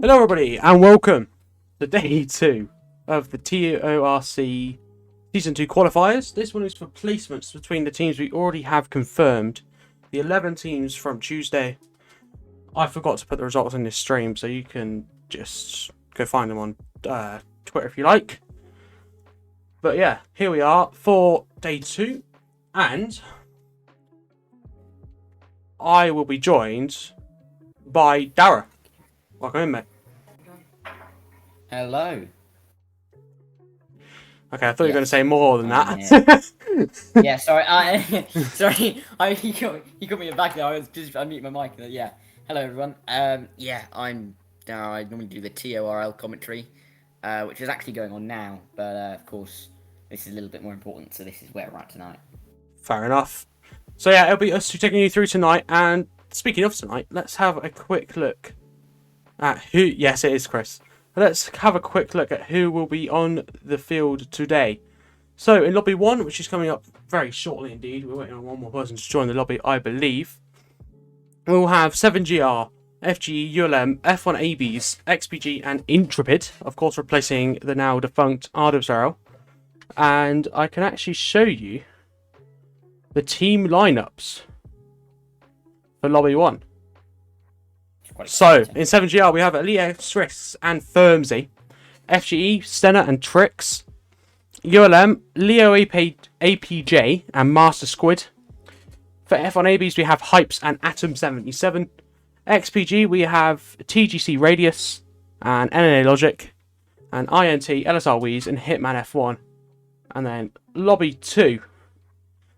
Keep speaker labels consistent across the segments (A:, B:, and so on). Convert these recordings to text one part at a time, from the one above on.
A: Hello everybody and welcome to day 2 of the TORC Season 2 qualifiers. This one is for placements between the teams we already have confirmed. The 11 teams from Tuesday. I forgot to put the results in this stream, so you can just go find them on Twitter if you like. But yeah, here we are for day 2, and I will be joined by Dara. Welcome in, mate.
B: Hello.
A: Okay, I thought you were going to say more than that.
B: Yeah, sorry. Sorry. You got me back there. I was just unmuting my mic. Yeah. Hello, everyone. Yeah, I'm Dara. I normally do the TORL commentary, which is actually going on now. But of course, this is a little bit more important. So this is where we're at tonight.
A: Fair enough. So yeah, it'll be us taking you through tonight. And speaking of tonight, let's have a quick look at who. Yes, it is Chris. let's have a quick look at who will be on the field today. So in lobby 1, which is coming up very shortly indeed, we're waiting on one more person to join the lobby, I believe. We'll have 7GR, FGE, ULM, F1ABs, XPG, and Intrepid, of course replacing the now defunct Ardovsarrow. And I can actually show you the team lineups for lobby 1. So, in 7GR we have Elite Strix and Firmsy, FGE, Stenna and Trix, ULM, Leo APJ and Master Squid. For F1ABs we have Hypes and Atom77. XPG we have TGC Radius and NNA Logic. And INT, LSR Wheeze and Hitman F1. And then Lobby 2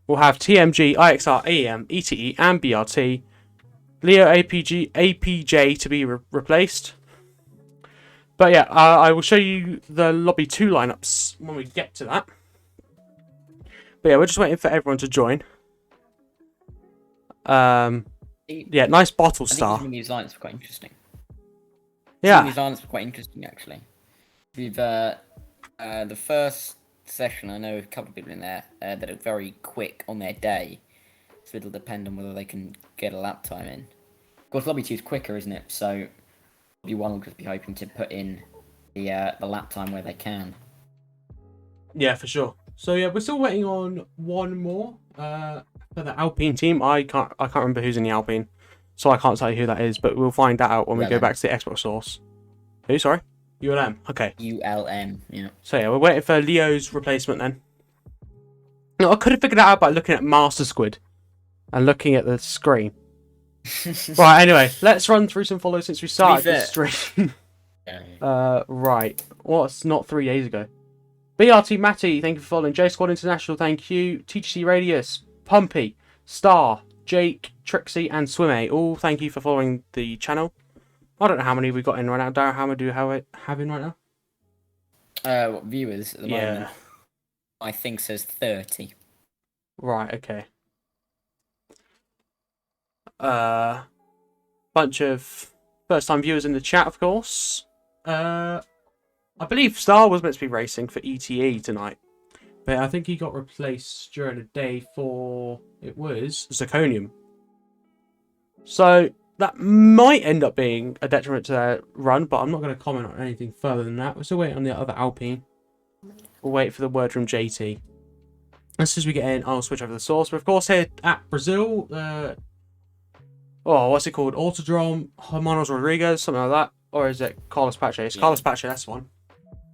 A: we'll have TMG, IXR, AEM, ETE and BRT. Leo APJ to be replaced. But yeah, I will show you the Lobby 2 lineups when we get to that. But yeah, we're just waiting for everyone to join. Yeah, nice bottle star.
B: I think these lineups are quite interesting.
A: Yeah.
B: These lineups are quite interesting, actually. We've, the first session, I know a couple of people in there that are very quick on their day. So it'll depend on whether they can get a lap time in. Of course, Lobby 2 is quicker, isn't it? So Lobby 1 will just be hoping to put in the lap time where they can.
A: Yeah, for sure. So yeah, we're still waiting on one more for the Alpine team. I can't remember who's in the Alpine, so I can't tell you who that is. But we'll find that out when we go back to the Xbox source. Who? Sorry, ULM. Okay.
B: ULM. Yeah.
A: So yeah, we're waiting for Leo's replacement then. No, I could have figured that out by looking at Master Squid and looking at the screen. Right. Anyway, let's run through some follows since we started this stream. Right. What's not 3 days ago? BRT Matty, thank you for following. J Squad International, thank you. TGC Radius, Pumpy, Star, Jake, Trixie, and Swimme, all thank you for following the channel. I don't know how many we got in right now. Darren, how many do you have in right now?
B: What viewers at the moment? I think says 30.
A: Right, okay. Bunch of first-time viewers in the chat, of course. I believe Star was meant to be racing for ETE tonight, but I think he got replaced during the day for, it was Zirconium. So that might end up being a detriment to their run, but I'm not going to comment on anything further than that. We're still waiting on the other Alpine. We'll wait for the word from JT. As soon as we get in, I'll switch over the source. But of course, here at Brazil, what's it called? Autodrome Hermanos Rodriguez, something like that. Or is it Carlos Pache? It's Carlos Pache, that's the one.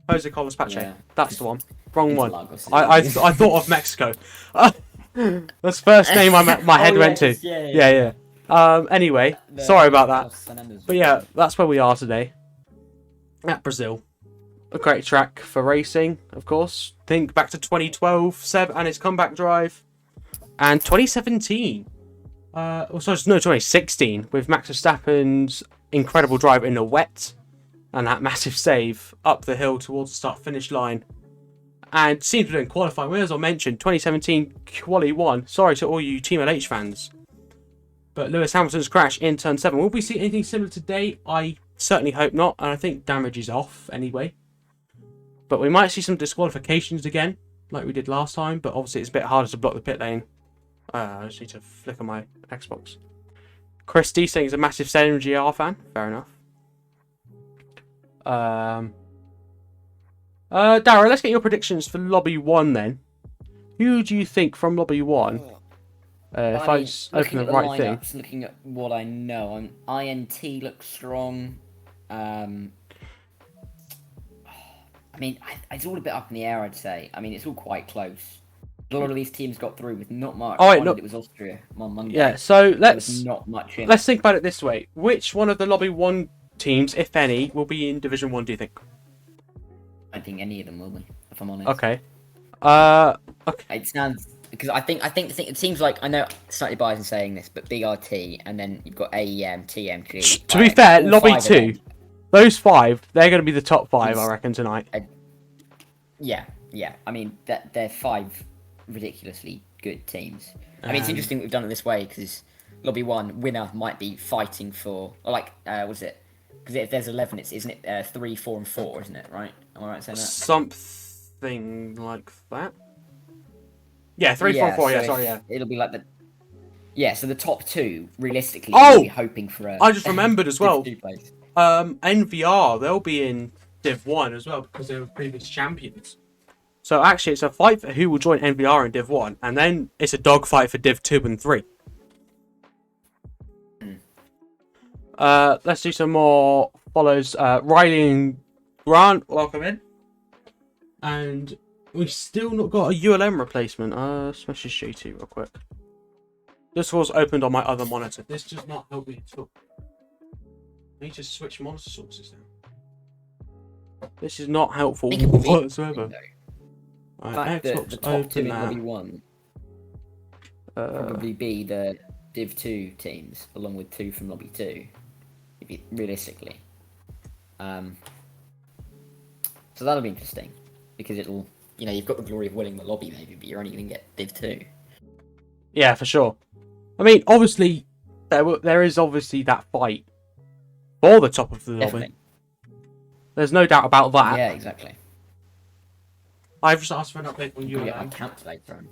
A: Jose Carlos Pache. Yeah. That's the one. Wrong one. I thought of Mexico. That's the first name my head went to. Yeah. Anyway, sorry about that. But yeah, that's where we are today. At Brazil. A great track for racing, of course. Think back to 2012, Seb and his comeback drive. And 2017. 2016, with Max Verstappen's incredible drive in the wet. And that massive save up the hill towards the start-finish line. And seems to be doing qualifying. Well, as I mentioned, 2017 Quali 1. Sorry to all you Team LH fans. But Lewis Hamilton's crash in Turn 7. Will we see anything similar today? I certainly hope not. And I think damage is off anyway. But we might see some disqualifications again, like we did last time. But obviously it's a bit harder to block the pit lane. I just need to flick on my Xbox. Chris D saying he's a massive 7GR fan. Fair enough. Darryl, let's get your predictions for Lobby 1 then. Who do you think from Lobby 1? If I just open the right thing.
B: Looking at what I know, INT looks strong. I mean, it's all a bit up in the air, I'd say. I mean, it's all quite close. A lot of these teams got through with not much.
A: Oh, wait, no.
B: It was Austria on Monday.
A: Yeah, so let's
B: not much in.
A: Let's think about it this way. Which one of the Lobby 1 teams, if any, will be in Division 1, do you think?
B: I don't think any of them will be, if I'm honest.
A: Okay. Okay.
B: It sounds... Because I think it seems like, I know slightly biased in saying this, but BRT, and then you've got AEM, TMG...
A: To be fair, Lobby 2, those 5, they're going to be the top 5, I reckon, tonight.
B: Yeah. I mean, they're 5 ridiculously good teams. I mean, it's interesting that we've done it this way, because Lobby 1 winner might be fighting for... Or like, was it? Because if there's 11, isn't it 3, 4, and 4, isn't it? Right? Am I right in saying that?
A: Something like that. Yeah, 3, 4,
B: Yeah.
A: 4.
B: So
A: Yeah, sorry, yeah.
B: it'll be like the. Yeah, so the top two, realistically,
A: Oh!
B: you'll be hoping for a.
A: I just remembered as well.
B: Div 2 place.
A: NVR, they'll be in Div 1 as well because they were previous champions. So actually, it's a fight for who will join NVR in Div 1, and then it's a dogfight for Div 2 and 3. Let's do some more follows. Riley and Grant, welcome in. And we've still not got a ULM replacement. Smash this JT real quick. This was opened on my other monitor. This does not help me at all. I need to switch monitor sources now. This is not helpful whatsoever.
B: In fact, the top two in Lobby 1 probably be the Div 2 teams, along with 2 from Lobby 2, realistically. So that'll be interesting, because it'll, you've got the glory of winning the lobby maybe, but you're only going to get Div 2.
A: Yeah, for sure. I mean, obviously, there is obviously that fight for the top of the lobby. There's no doubt about that.
B: Yeah, exactly.
A: I've just asked for an update on
B: You're
A: ULM.
B: calculator.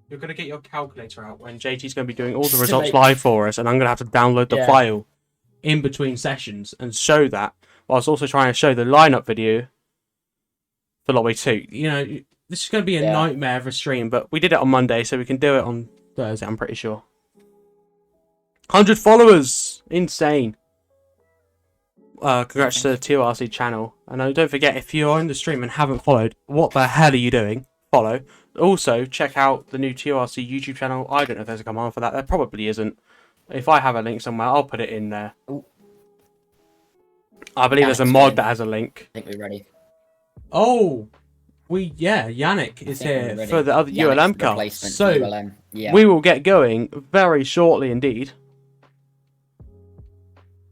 A: You're going to get your calculator out when JT's going to be doing all the results live for us, and I'm going to have to download the file in between sessions and show that, whilst also trying to show the lineup video for Lobby 2. This is going to be a nightmare of a stream, but we did it on Monday, so we can do it on Thursday, I'm pretty sure. 100 followers! Insane. Congrats to the TORC channel. And don't forget, if you're in the stream and haven't followed, what the hell are you doing? Follow. Also, check out the new TORC YouTube channel. I don't know if there's a command for that. There probably isn't. If I have a link somewhere, I'll put it in there.
B: Ooh.
A: I believe there's a mod that has a link.
B: I think we're ready.
A: Oh! Yannick is here for the other ULM cast. So,
B: ULM. Yeah.
A: we will get going very shortly indeed.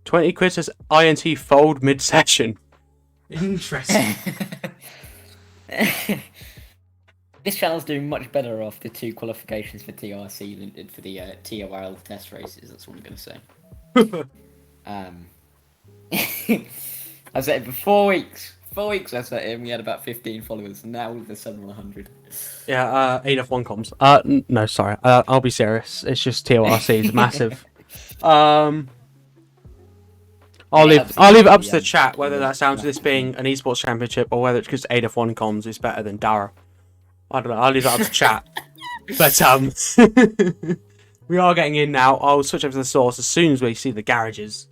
A: 20 quitters INT fold mid-session. Interesting.
B: This channel's doing much better after 2 qualifications for TRC than it did for the TORL test races. That's what I'm going to say. I said it for 4 weeks. 4 weeks I set him. We had about 15 followers, and now all of a sudden 100.
A: Yeah, AF1 comms. No, sorry. I'll be serious. It's just TORC is massive. I'll leave it up to the chat whether that sounds this being an esports championship or whether it's because AF1 comms is better than Dara. I don't know. I'll leave that up to chat. But we are getting in now. I'll switch over to the source as soon as we see the garages,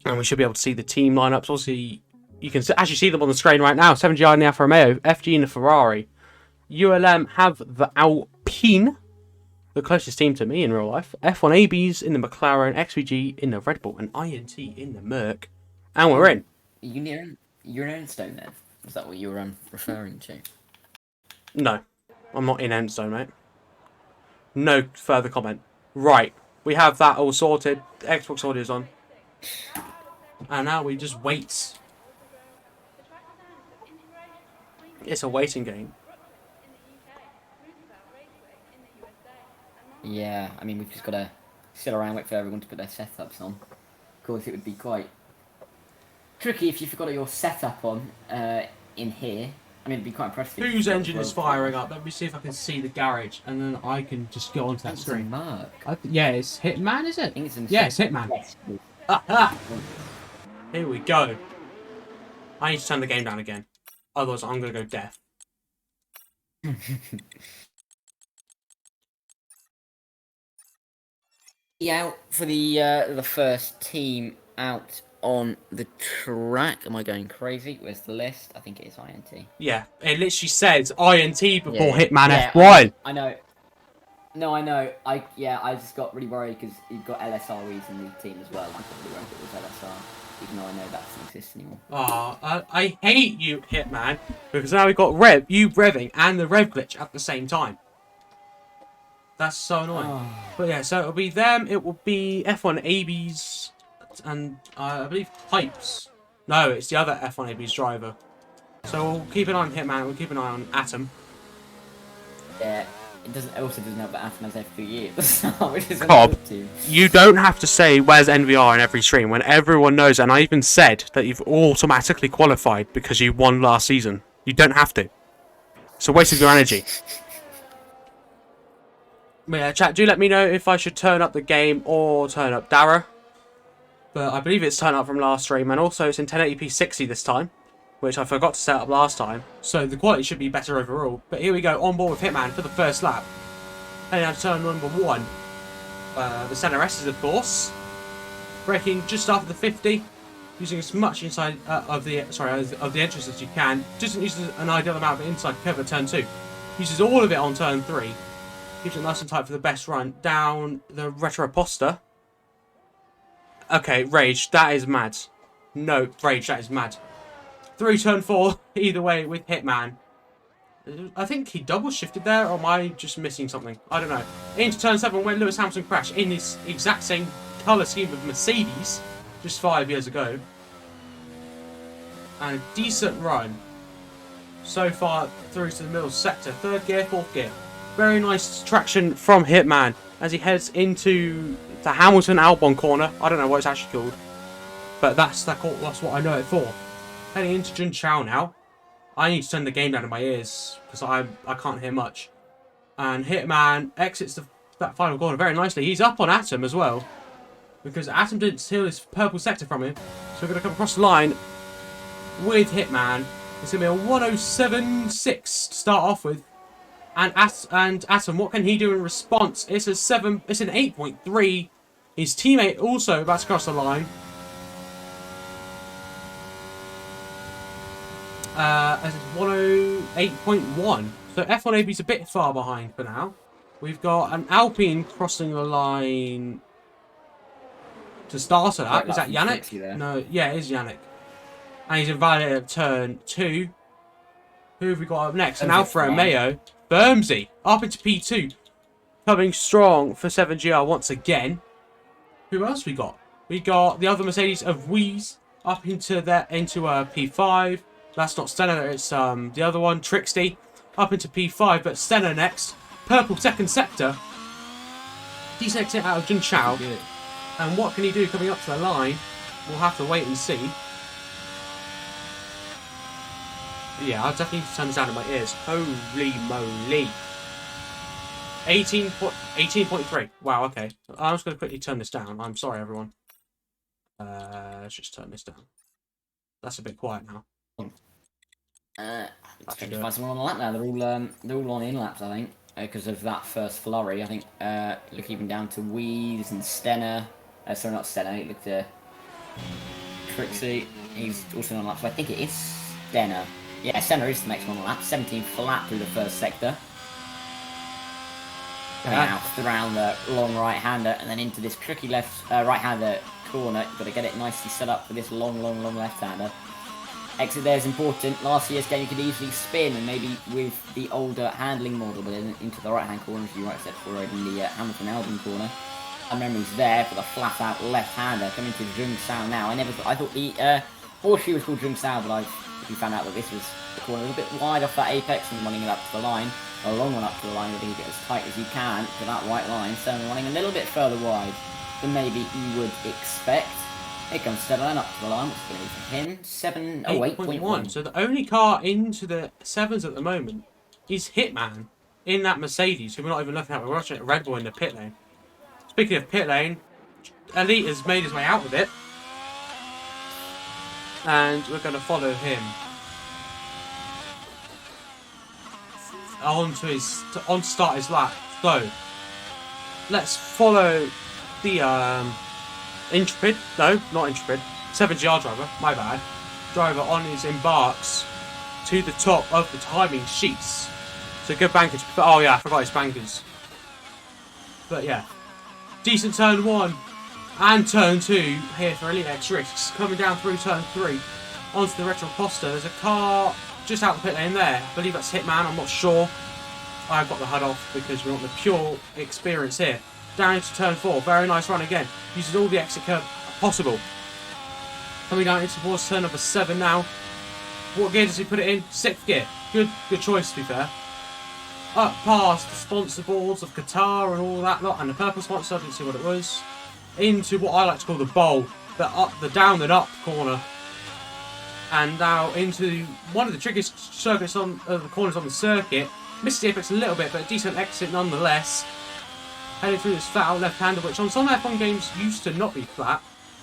A: and we should be able to see the team lineups. Obviously, you can actually see them on the screen right now. 7GI in the Alfa Romeo, FG in the Ferrari. ULM have the Alpine, the closest team to me in real life. F1 ABs in the McLaren, XVG in the Red Bull, and INT in the Merc. And we're in.
B: You're in Enstone then? Is that what you were referring to?
A: No, I'm not in Enstone, mate. No further comment. Right, we have that all sorted. Xbox audio's on. And now we just wait. It's a waiting game.
B: Yeah, I mean, we've just got to sit around and wait for everyone to put their setups on. Of course, it would be quite tricky if you forgot your setup on in here. I mean, it'd be quite impressive.
A: Whose engine is firing up? Let me see if I can see the garage, and then I can just go onto that screen. Yeah, it's Hitman, is it?
B: I think it's
A: yeah, it's Hitman.
B: Yes.
A: Here we go. I need to turn the game down again. Otherwise, I'm going to go deaf.
B: Out for the first team out on the track. Am I going crazy? Where's the list? I think it is INT.
A: Yeah, it literally says INT before Hitman
B: yeah,
A: F1.
B: I know. No, I know. I just got really worried because you've got LSREs in the team as well. I got really worried it was LSR, even though I know that doesn't exist anymore.
A: I hate you, Hitman, because now we've got you revving and the rev glitch at the same time. That's so annoying. But yeah, so it'll be them. It will be F1 ABs and I believe Pipes. No, it's the other F1 ABs driver. So we'll keep an eye on Hitman. We'll keep an eye on Atom.
B: Yeah. it also doesn't help that Atom has F2 years, which is
A: Cobb,
B: another team.
A: you don't have to say where's NVR in every stream when everyone knows, and I even said that you've automatically qualified because you won last season. You don't have to. It's a waste of your energy. But yeah, chat, do let me know if I should turn up the game or turn up Dara. But I believe it's turned up from last stream, and also it's in 1080p 60 this time, which I forgot to set up last time. So the quality should be better overall. But here we go, on board with Hitman for the first lap. Heading out to turn number 1. The center S is, of course, braking just after the 50, using as much inside of the entrance as you can. Doesn't use an ideal amount of inside cover turn 2. Uses all of it on turn 3. Keeps it nice and tight for the best run down the Retroposta. Okay, Rage, that is mad. No, Rage, that is mad. Through turn 4, either way with Hitman. I think he double shifted there, or am I just missing something? I don't know. Into turn 7 when Lewis Hamilton crashed in this exact same colour scheme of Mercedes just 5 years ago. And a decent run so far through to the middle sector. 3rd gear, 4th gear. Very nice traction from Hitman as he heads into the Hamilton Albon corner. I don't know what it's actually called, but that's what I know it for. Heading into Jun Chao now. I need to turn the game down in my ears because I can't hear much. And Hitman exits that final corner very nicely. He's up on Atom as well, because Atom didn't steal his purple sector from him. So we're going to come across the line with Hitman. It's going to be a 107.6 to start off with. And Atom, what can he do in response? It's an 8.3. His teammate also about to cross the line. As it's 108.1. So F1 AB's a bit far behind for now. We've got an Alpine crossing the line to start at that. Is that Yannick? No, yeah, it is Yannick. And he's invalidated at turn 2. Who have we got up next? An Alfa Romeo. Bermsey up into P2. Coming strong for 7GR once again. Who else we got? We got the other Mercedes of Wheeze up into P5. That's not Stenner, it's the other one, Trixie, up into P5, but Stenner next. Purple second sector. Decent exit out of Jun Chao. And what can he do coming up to the line? We'll have to wait and see. Yeah, I'll definitely need to turn this down in my ears. Holy moly. 18.3. Wow, okay. I'm just going to quickly turn this down. I'm sorry, everyone. Let's just turn this down. That's a bit quiet now.
B: Trying to find someone on the lap now. They're all on in laps, I think, because of that first flurry. I think look even down to Wheeze and Stenner. Sorry, not Stenner. Look to Trixie. He's also on laps. So I think it is Stenner. Yeah, Stenner is the next one on lap. 17th lap through the first sector. Coming out around the long right-hander and then into this tricky right-hander corner. You've got to get it nicely set up for this long left-hander. Exit there is important. Last year's game you could easily spin and maybe with the older handling model, but then into the right-hand corner, as you right said before, in the Hamilton Albon corner. And memories there for the flat-out left-hander coming to Jung Sao now. I thought the horseshoe was called Jung Sao, but we found out that this was the corner a little bit wide off that apex and running it up to the line. A long one up to the line, where you get as tight as you can to that white line. So running a little bit further wide than maybe you would expect. Here comes Stellan up to the line. What's going to be for him? 8.1.
A: So the only car into the 7s at the moment is Hitman in that Mercedes, who we're not even looking at. We're watching at Red Bull in the pit lane. Speaking of pit lane, Elite has made his way out with it. And we're going to follow him on to start his lap. So let's follow the Intrepid, no, not Intrepid, 7GR driver, my bad, driver on his embarks to the top of the timing sheets. So good bankers. Oh yeah, I forgot his bankers. But yeah, decent turn 1 and turn 2 here for Elite X Risks. Coming down through turn 3 onto the Retroposta. There's a car just out the pit lane there. I believe that's Hitman, I'm not sure. I've got the HUD off because we want the pure experience here. Down into turn 4, very nice run again. Uses all the exit curve possible. Coming down into towards turn number 7 now. What gear does he put it in? 6th gear. Good choice to be fair. up past the sponsor boards of Qatar and all that lot, and the purple sponsor, I didn't see what it was, into what I like to call the bowl, the down and up corner, and now into one of the trickiest circuits on the corners on the circuit. Missed the apex a little bit, but a decent exit nonetheless. Heading through this flat out left-hander, which on some F1 games used to not be flat.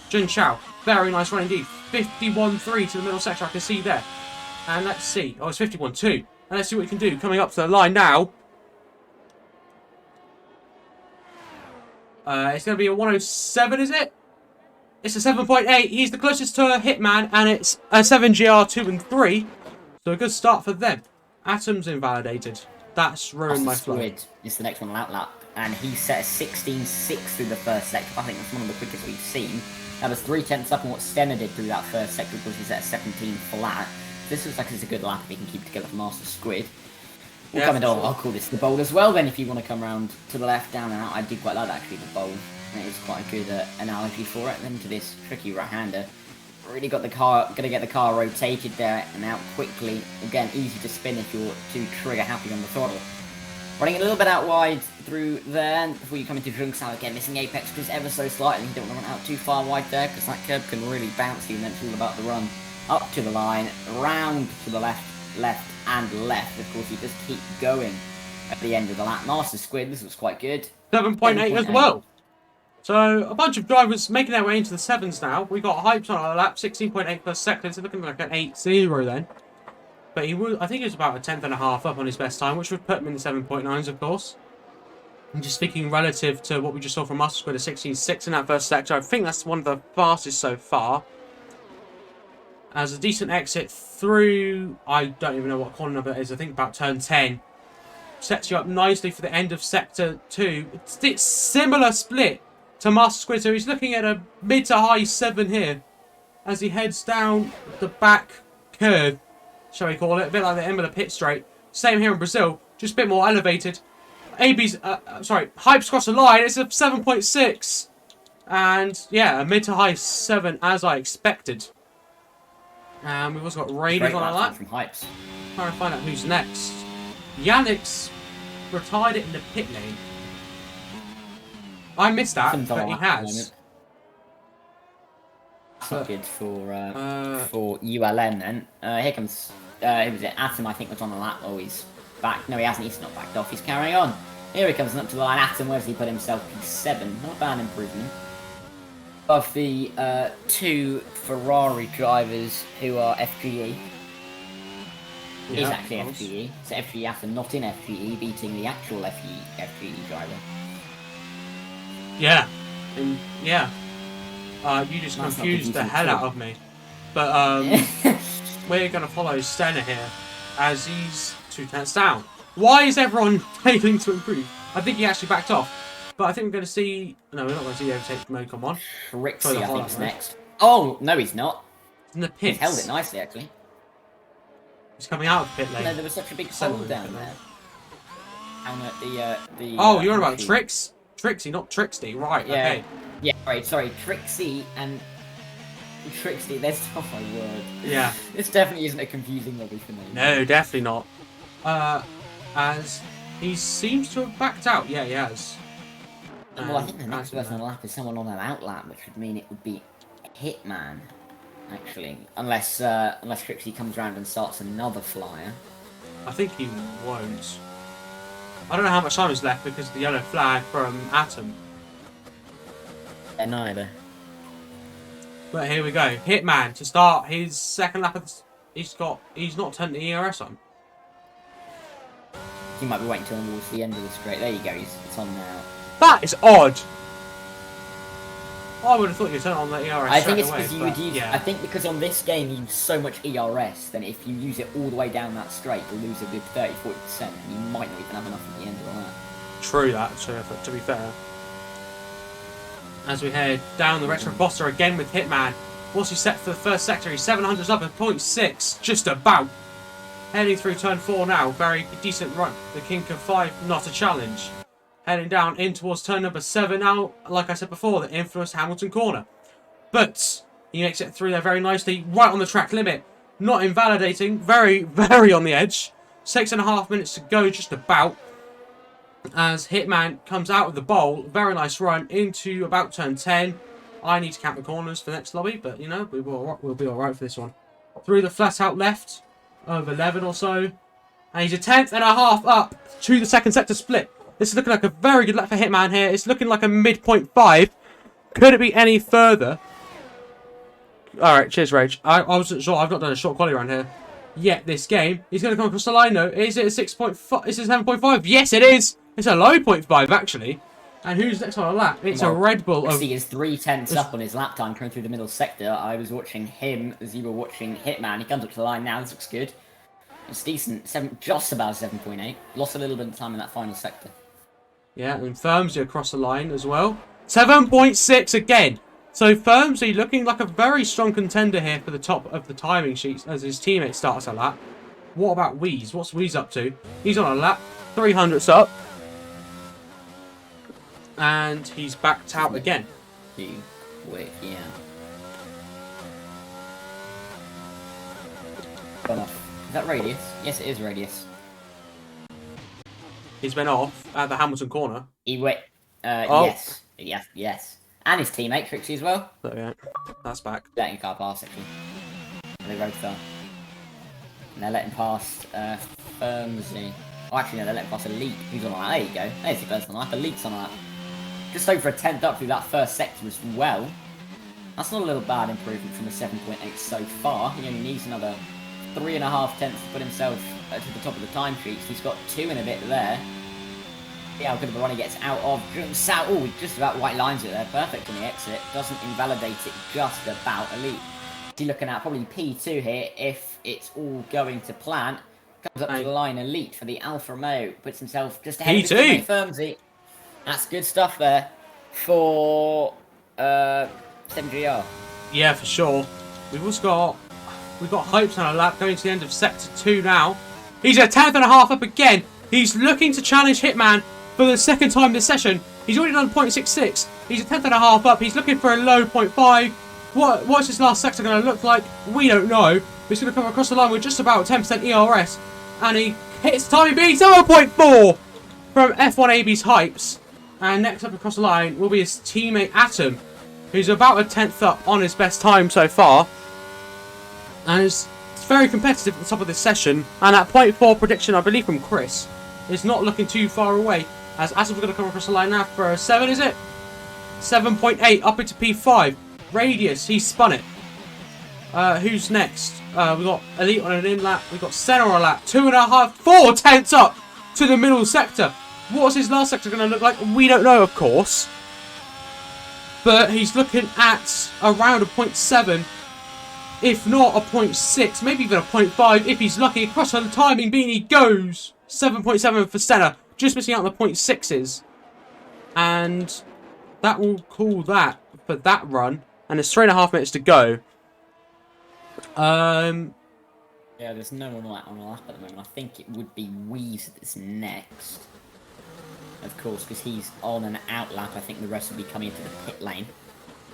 A: Jun Chao, very nice run indeed. 51.3 to the middle sector, I can see there. And let's see, oh, it's 51.2. And let's see what he can do coming up to the line now. It's going to be a 107, is it? It's a 7.8. He's the closest to a Hitman, and it's a 7GR 2 and 3. So a good start for them. Atom's invalidated. That's ruined my flow.
B: Squid is the next one lap, and he set a 16.6 through the first sector. I think that's one of the quickest we've seen. That was 3/10 up on what Stenner did through that first sector, because he set a 17 flat. This looks like it's a good lap if he can keep together for Master Squid. We'll come into, I'll call this the bowl as well then, if you want to come around to the left, down and out. I did quite like that, actually, the bowl. It is quite a good analogy for it. Then to this tricky right-hander. Really got the car, going to get the car rotated there and out quickly. Again, easy to spin if you're too trigger happy on the throttle. Running a little bit out wide through there before you come into Jungstyle. Again, missing apex just ever so slightly. You don't want to run out too far wide there, because that curb can really bounce you, and then it's all about the run. Up to the line, round to the left, left and left. Of course, you just keep going at the end of the lap. Master Squid, this was quite good.
A: 7.8 as well. So, a bunch of drivers making their way into the 7s now. We got Hypes on our lap, 16.8 per second, so looking like an 8.0 then. But he was, I think he was about a 10th and a half up on his best time, which would put him in the 7.9s, of course. And just speaking relative to what we just saw from Master Squid, a 16.6 in that first sector, I think that's one of the fastest so far. As a decent exit through, I don't even know what corner number it is, I think about turn 10. Sets you up nicely for the end of sector 2. It's similar split to Master Squid, so he's looking at a mid to high 7 here. As he heads down the back curve, shall we call it, a bit like the end of the pit straight. Same here in Brazil, just a bit more elevated. Hype's crossed the line, it's a 7.6. And yeah, a mid to high 7 as I expected. And we've also got Raiders on our lap.
B: From Hypes.
A: Trying to find out who's next. Yannick's retired it in the pit lane. I missed that, but he has.
B: That's good for ULN then. Here comes, who was it? Atom, I think, was on the lap. Oh, he's back. No, he hasn't. He's not backed off. He's carrying on. Here he comes up to the line. Atom, where's he put himself? P7. Not a bad improvement. Of the two Ferrari drivers who are FGE. Yeah, he's actually FGE. So FGE Atom not in FGE, beating the actual FGE driver.
A: Yeah. Yeah. You just confused the hell out of me. But we're going to follow Stenner here as he's 2/10 down. Why is everyone failing to improve? I think he actually backed off. But I think we're going to see... No, we're not going to see overtake mode come on.
B: Trixie, I think, is next. Oh, no, he's not.
A: In the pits.
B: He held it nicely, actually.
A: He's coming out of the pit lane.
B: No, there was such a big hole down there. Down at the
A: oh, you're about Trix? Trixie, not Trixie. Right,
B: yeah.
A: Okay.
B: Yeah, right, sorry. Trixie and... Trixie, there's... Oh, my word.
A: Yeah.
B: This definitely isn't a confusing lobby for me.
A: No, definitely not. As he seems to have backed out. Yeah, he has.
B: Well, I think the next person on the lap is someone on an outlap, which would mean it would be Hitman, actually. Unless Trixie comes around and starts another flyer.
A: I think he won't. I don't know how much time is left because of the yellow flag from Atom.
B: Yeah, neither.
A: But here we go. Hitman to start his second lap of the... He's not turned the ERS on.
B: He might be waiting till towards the end of the straight. There you go, it's on now.
A: That is odd. I would have thought you'd turn on the ERS.
B: I think it's because you would use. Yeah. I think because on this game you use so much ERS, then if you use it all the way down that straight, you'll lose a good 30-40%, and you might not even have enough at the end of that.
A: True that. To be fair. As we head down the retro Boster again with Hitman. What's he set for the first sector? He's 700s up at 0.6, just about. Heading through turn 4 now. Very decent run. The kink of 5, not a challenge. Heading down in towards turn number 7 now. Like I said before, the infamous Hamilton corner. But he makes it through there very nicely. Right on the track limit. Not invalidating. Very, very on the edge. 6.5 minutes to go, just about. As Hitman comes out of the bowl, very nice run into about turn 10. I need to count the corners for the next lobby, but you know, we'll be alright for this one. Through the flat out left of 11 or so. And he's a 10.5 up to the second sector split. This is looking like a very good lap for Hitman here. It's looking like a mid-0.5. Could it be any further? Alright, cheers, Rage. I wasn't sure. I've not done a short quality around here yet this game. He's going to come across the line, though. Is it a 6.5? Is it 7.5? Yes, it is. It's a low 0.5, actually. And who's next on a lap? It's a Red Bull.
B: He is 3/10 up on his lap time coming through the middle sector. I was watching him as you were watching Hitman. He comes up to the line now. This looks good. It's decent. Just about 7.8. Lost a little bit of time in that final sector.
A: Yeah, and Firmsy across the line as well. 7.6 again. So Firmsy looking like a very strong contender here for the top of the timing sheets as his teammate starts a lap. What about Wheeze? What's Wheeze up to? He's on a lap. 300's up. And he's backed out again.
B: Quick, yeah. Gone off. Is that Radius? Yes, it is Radius.
A: He's been off at the Hamilton corner.
B: Yes. Yes. And his teammate, Trixie, as well.
A: So, yeah, that's back.
B: Letting a car pass, actually. They rode far. And they're letting past Firmsy. Oh, actually, no, they're letting past Elite. Who's on that? There you go. There's the person on that. Elite's on that. Just over a 10th up through that first sector as well. That's not a little bad improvement from the 7.8 so far. He only needs another 3.5 tenths to put himself to the top of the timesheets. He's got 2 and a bit there. Yeah, how good of a run he gets out of. Jumps out. Oh, just about white lines it there. Perfect on the exit. Doesn't invalidate it just about. Elite. He's looking at probably P2 here if it's all going to plan. Comes up to the line. Elite for the Alfa Romeo. Puts himself just ahead of his Firmsy. That's good stuff there for 7GR.
A: Yeah, for sure. We've got Hopes on a lap going to the end of sector 2 now. He's a 10.5 up again. He's looking to challenge Hitman for the second time this session. He's already done 0.66. He's a 10.5 up. He's looking for a low 0.5. What's his last sector going to look like? We don't know. He's going to come across the line with just about 10% ERS. And he hits timing beat 0.4 from F1AB's Hypes. And next up across the line will be his teammate Atom, who's about a 10th up on his best time so far. And it's very competitive at the top of this session. And that 0.4 prediction, I believe, from Chris, is not looking too far away. As Atom's going to come across the line now for a 7, is it? 7.8 up into P5. Radius, he spun it. Who's next? We've got Elite on an in lap. We've got Senna on a lap. 2.5, 4 tenths up to the middle sector. What's his last sector going to look like? We don't know, of course. But he's looking at around a 0.7. If not a 0.6. Maybe even a 0.5 if he's lucky. Across the timing beam he goes. 7.7 for Senna. Just missing out on the 0.6s. And that will call that for that run. And there's 3.5 minutes to go.
B: Yeah, there's no one on a lap at the moment. I think it would be Wheeze that's next. Of course, because he's on an out lap. I think the rest will be coming into the pit lane.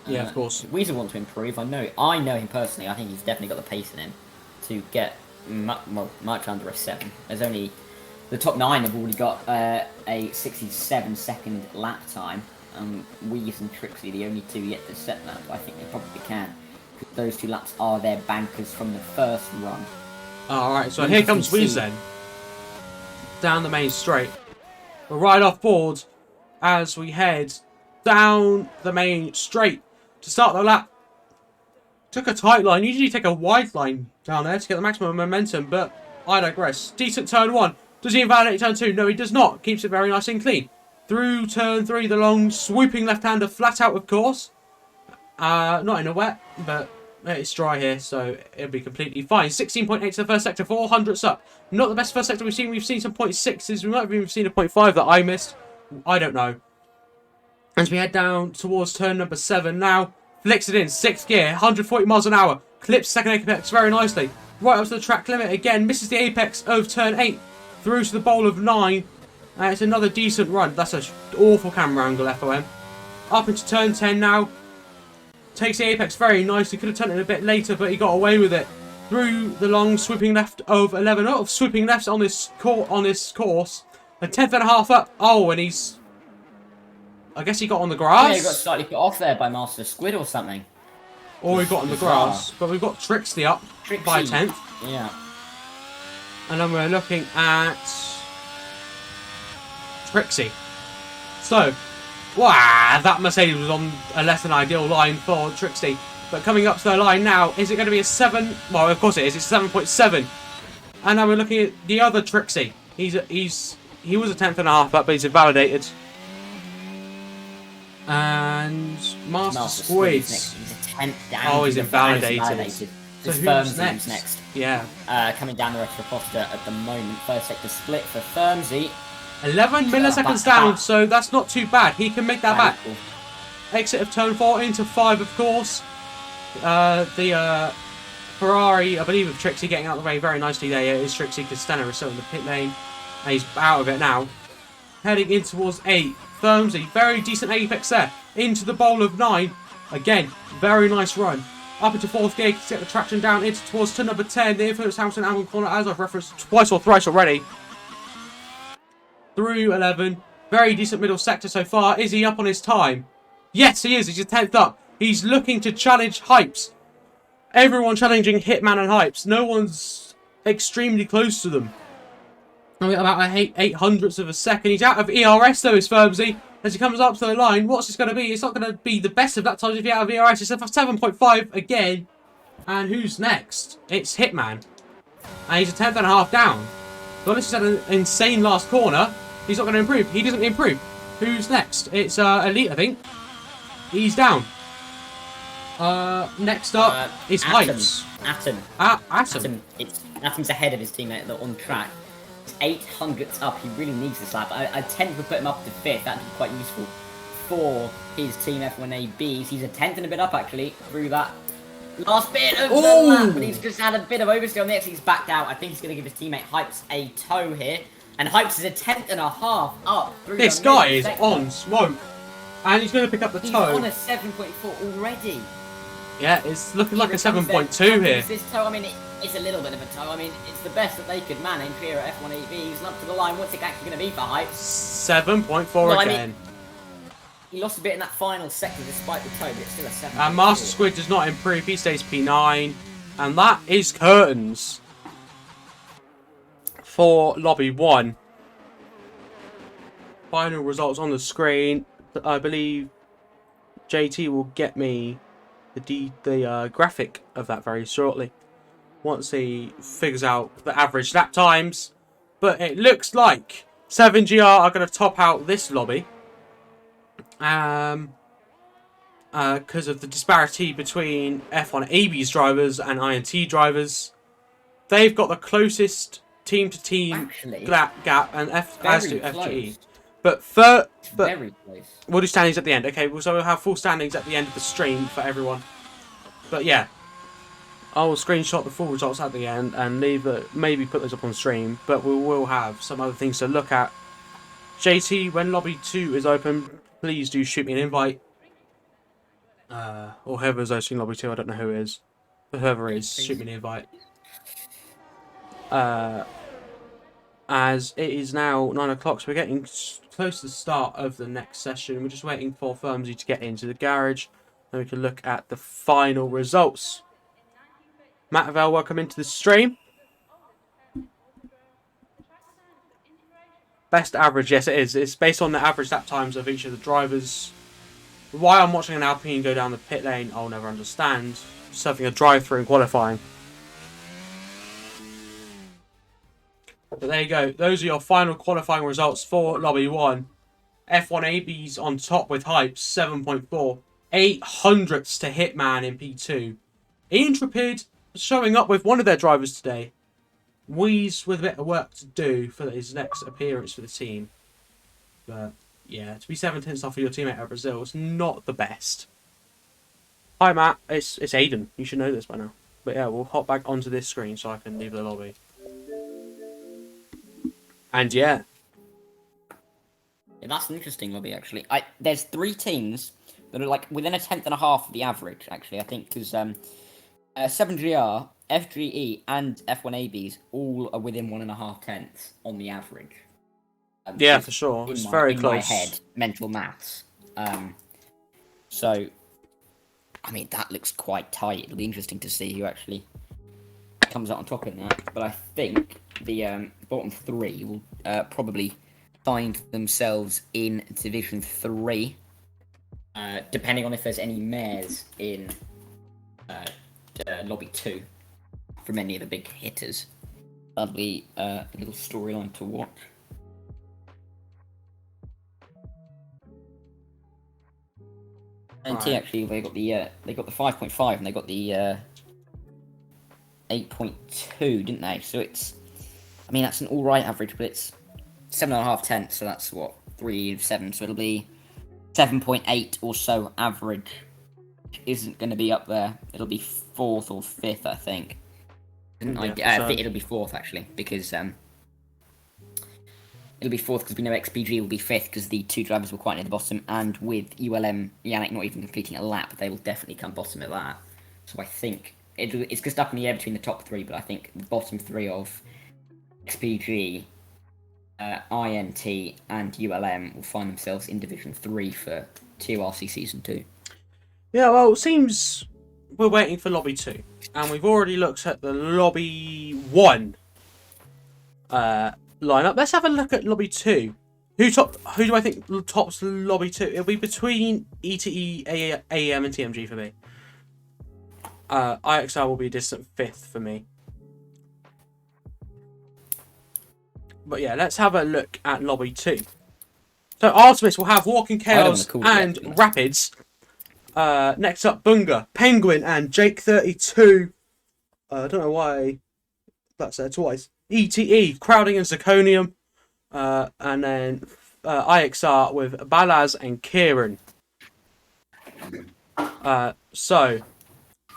A: Yeah, of course.
B: Weezer wants to improve. I know him personally. I think he's definitely got the pace in him to get much under a 7. There's only the top 9 have already got a 67-second lap time. Weeze and Trixie, the only 2 yet to set that. But I think they probably can. Those 2 laps are their bankers from the first run.
A: Alright, so here comes Weeze then. Down the main straight. We're right off board as we head down the main straight to start the lap. Took a tight line. Usually take a wide line down there to get the maximum momentum, but I digress. Decent turn 1. Does he invalidate turn 2? No, he does not. Keeps it very nice and clean. Through turn 3, the long swooping left-hander flat out, of course. Not in a wet, but it's dry here, so it'll be completely fine. 16.8 to the first sector, 400s up. Not the best first sector we've seen. We've seen some 0.6s. We might have even seen a 0.5 that I missed. I don't know. As we head down towards turn number 7 now. Flicks it in, 6th gear, 140 miles an hour. Clips second apex very nicely. Right up to the track limit again. Misses the apex of turn 8. Through to the bowl of 9. It's another decent run. That's an awful camera angle, FOM. Up into turn 10 now. Takes the apex very nicely. Could have turned it a bit later, but he got away with it. through the long sweeping left of 11. Oh, sweeping lefts on this course. A 10th and a half up. Oh, and he's... I guess he got on the grass.
B: Yeah, he got slightly put off there by Master Squid or something.
A: Or he got on the grass. But we've got Trixie up by a 10th.
B: Yeah.
A: And then we're looking at Trixie. So, wow, that Mercedes was on a less than ideal line for Trixie. But coming up to the line now, is it going to be a 7? Well, of course it is. It's 7.7. And now we're looking at the other Trixie. He was a 10th and a half up, but he's invalidated. And Master Squid.
B: He's a 10th down.
A: Oh, he's invalidated.
B: So
A: who's next? Yeah.
B: Coming down the Retroposter at the moment. First sector split for Firmsy.
A: 11 milliseconds down, so that's not too bad. He can make that back.
B: Cool.
A: Exit of turn 4 into 5, of course. The Ferrari, I believe, of Trixie getting out of the way very nicely there. Yeah, is Trixie Castaner is still in the pit lane. And he's out of it now. Heading in towards 8. Firmsy, very decent apex there. Into the bowl of 9. Again, very nice run. Up into 4th gear, to get the traction down into towards turn number 10. The Influence Hamilton Allen corner, as I've referenced twice or thrice already. Through 11. Very decent middle sector so far. Is he up on his time? Yes, he is. He's a 10th up. He's looking to challenge Hypes. Everyone challenging Hitman and Hypes. No one's extremely close to them. About 8/800ths of a second. He's out of ERS though, is Firmsy. As he comes up to the line, what's this going to be? It's not going to be the best of that time if you're out of ERS. It's a 7.5 again. And who's next? It's Hitman. And he's a 10th and a half down. So this is an insane last corner. He's not going to improve. He doesn't improve. Who's next? It's Elite, I think. He's down. Next up is Hypes.
B: Atom. Atom's ahead of his teammate on track. 800ths up. He really needs this lap. I tend to put him up to 5th. That'd be quite useful for his team F1ABs. He's a 10th and a bit up actually through that last bit of the lap, but he's just had a bit of oversteer on the exit. He's backed out. I think he's going to give his teammate Hypes a tow here. And Hypes is a 10th and a half up through
A: this guy is on smoke. And he's going to pick up the
B: he's
A: toe.
B: On a 7.4 already.
A: Yeah, it's looking like a 7.2 here.
B: This toe, I mean, it's a little bit of a toe. I mean, it's the best that they could manage here at F1AV. He's up to the line. What's it actually going to be for Hypes?
A: 7.4 again.
B: I mean, he lost a bit in that final sector despite the toe, but it's still a 7.
A: And Master Squid does not improve. He stays P9. And that is curtains for Lobby 1. Final results on the screen. I believe JT will get me the graphic of that very shortly once he figures out the average lap times. But it looks like 7GR are going to top out this lobby because of the disparity between F1 AB's drivers and INT drivers. They've got the closest team-to-team gap, and as do FGE. But
B: very close.
A: We'll do standings at the end. Okay, so we'll have full standings at the end of the stream for everyone. But yeah, I will screenshot the full results at the end and maybe put those up on stream. But we will have some other things to look at. JT, when Lobby 2 is open, please do shoot me an invite. Or whoever's hosting Lobby 2, I don't know who it is. But whoever is, shoot me an invite. As it is now 9 o'clock, so we're getting close to the start of the next session. We're just waiting for Firmsy to get into the garage, and we can look at the final results. Matt Avell, welcome into the stream. Best average, yes it is. It's based on the average lap times of each of the drivers. Why I'm watching an Alpine go down the pit lane, I'll never understand. Just having a drive-through in qualifying. But there you go. Those are your final qualifying results for Lobby 1. F1AB's on top with Hypes, 7.4. 800ths to Hitman in P2. Intrepid showing up with one of their drivers today. Wheeze with a bit of work to do for his next appearance for the team. But yeah, to be 7/10 off of your teammate at Brazil is not the best. Hi Matt, it's Aiden. You should know this by now. But yeah, we'll hop back onto this screen so I can leave the lobby. And yeah,
B: that's an interesting lobby actually. There's 3 teams that are like within a 10th and a half of the average actually. I think because 7GR, FGE and F1ABs all are within 1.5 tenths on the average.
A: Yeah,
B: Just
A: for sure.
B: In
A: It's
B: my,
A: very
B: in
A: close.
B: my head, mental maths. So, I mean, that looks quite tight. It'll be interesting to see who actually comes out on top in that. But I think the bottom three will probably find themselves in Division 3, depending on if there's any mares in Lobby 2 from any of the big hitters. That'll be a little storyline to watch. And
A: Right.
B: actually, they got the 5.5 and they got the 8.2, didn't they? So it's, I mean, that's an all right average, but it's 7.5 tenths, so that's what 3 of 7. So it'll be 7.8 or so average. Isn't going to be up there. It'll be 4th or 5th, I think. I think it'll be 4th actually, because it'll be 4th because we know XPG will be 5th because the 2 drivers were quite near the bottom, and with ULM Yannick not even completing a lap, they will definitely come bottom of that. So I think it's just up in the air between the top 3, but I think the bottom 3 of XPG, INT, and ULM will find themselves in Division 3 for TORC Season 2.
A: Yeah, well, it seems we're waiting for Lobby 2. And we've already looked at the Lobby 1 lineup. Let's have a look at Lobby 2. Who do I think tops Lobby 2? It'll be between ETE, AEM, and TMG for me. IXR will be a distant 5th for me. But yeah, let's have a look at Lobby 2. So Artemis will have Walking Chaos and Rapids. Next up, Bunga, Penguin, and Jake32. I don't know why that's there twice. ETE, Crowding, and Zirconium. And then IXR with Balaz and Kieran. So,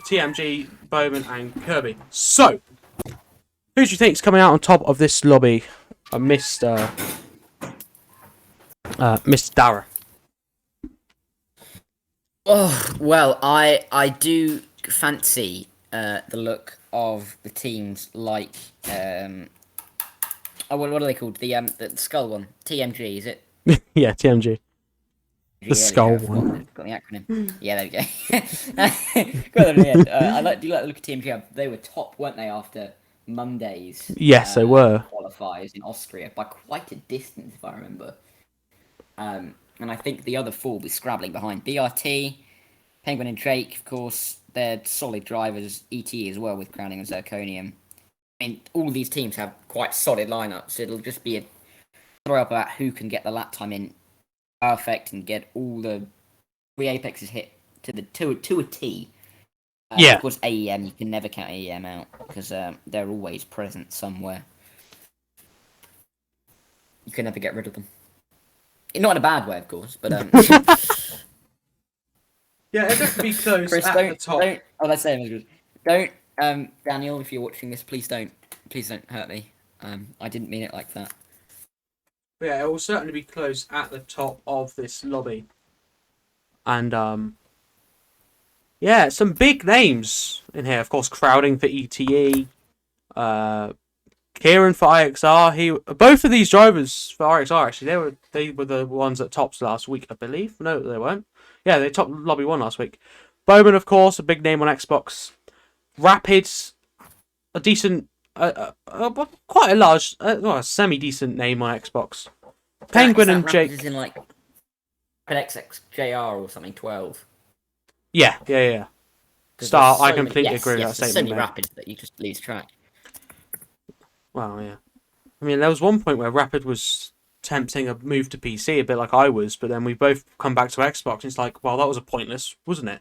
A: TMG, Bowman, and Kirby. So, who do you think is coming out on top of this lobby? Mr. Dara.
B: Oh, well, I do fancy the look of the teams like what are they called? The skull one. TMG, is it?
A: Yeah, TMG. The skull
B: one. Got the acronym. Yeah, there we go. Got them in the end. Do you like the look of TMG? They were top, weren't they, after Monday's
A: Yes, they were.
B: Qualifiers in Austria by quite a distance, if I remember. And I think the other 4 will be scrabbling behind BRT, Penguin and Drake, of course. They're solid drivers. ET as well with Crowning and Zirconium. I mean, all of these teams have quite solid lineups. It'll just be a throw up about who can get the lap time in perfect and get all the 3 apexes hit to a T.
A: Yeah.
B: Of course, AEM, you can never count AEM out because they're always present somewhere. You can never get rid of them. Not in a bad way, of course, but
A: yeah, it'll definitely be close
B: Chris,
A: at the top.
B: Let's say don't Daniel, if you're watching this, please don't hurt me. I didn't mean it like that.
A: But yeah, it will certainly be close at the top of this lobby. And yeah, some big names in here. Of course, Crowding for ETE, Kieran for IXR. Both of these drivers for IXR actually, they were the ones at tops last week, I believe. No, they weren't. Yeah, they topped Lobby 1 last week. Bowman, of course, a big name on Xbox. Rapids, a decent, quite a large, a semi-decent name on Xbox. Penguin and Jake.
B: Is in like XXJR or something 12.
A: Yeah. Star, I completely agree with that statement.
B: It's so rapid that you just lose track.
A: Wow, yeah. I mean, there was one point where Rapid was tempting a move to PC, a bit like I was, but then we both come back to Xbox, and it's like, well, that was a pointless, wasn't it?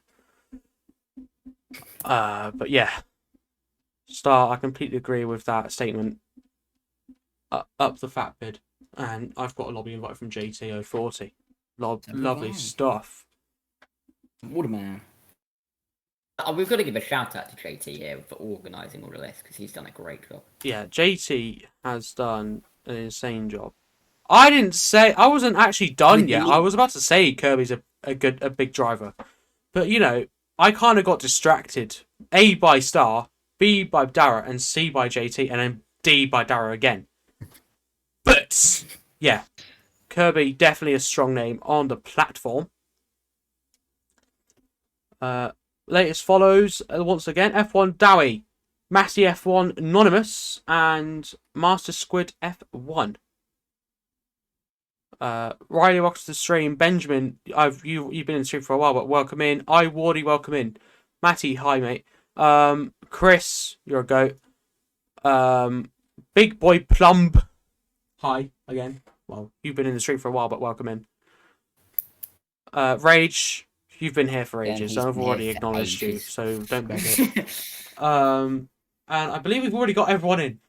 A: But yeah. Star, I completely agree with that statement. Up the fat bid. And I've got a lobby invite from JT040. Lovely stuff.
B: What a man. We've got to give a shout out to JT here for organising all of this because he's done a great job.
A: Yeah, JT has done an insane job. I wasn't actually done yet. I was about to say Kirby's a big driver, but you know, I kind of got distracted. A by Star, B by Dara, and C by JT, and then D by Dara again. But yeah, Kirby definitely a strong name on the platform. Latest follows once again F1 Dowie, Massey F1 Anonymous, and Master Squid F1. Riley welcome to the stream. Benjamin, you've been in the stream for a while, but welcome in. Wardy, welcome in. Matty, hi mate. Chris, you're a goat. Big boy Plumb, hi again. Well, you've been in the stream for a while, but welcome in. Rage, you've been here for ages. I've already acknowledged you, so don't beg it. And I believe we've already got everyone in.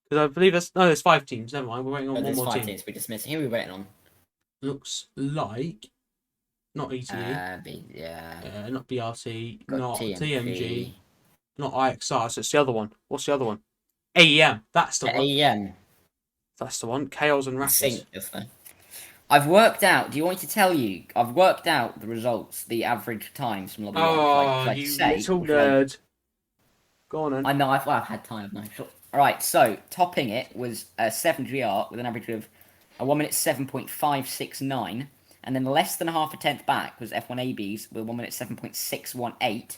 A: Because I believe there's 5 teams. Never mind, we're waiting on one more team.
B: There's 5 teams. We're just missing. Who are we waiting on?
A: Looks like not ETE. Not BRT. Not TMG. Not IXR. So it's the other one. What's the other one? AEM. That's the one.
B: AEM.
A: That's the one. Chaos and Raptors.
B: I've worked out. Do you want me to tell you? I've worked out the results, the average times from lobby 1.
A: You little nerd. Go on then.
B: I know. I've had time. Alright, so topping it was 7GR with an average of 1 minute 7.569, and then less than half a tenth back was F1ABs with 1 minute 7.618.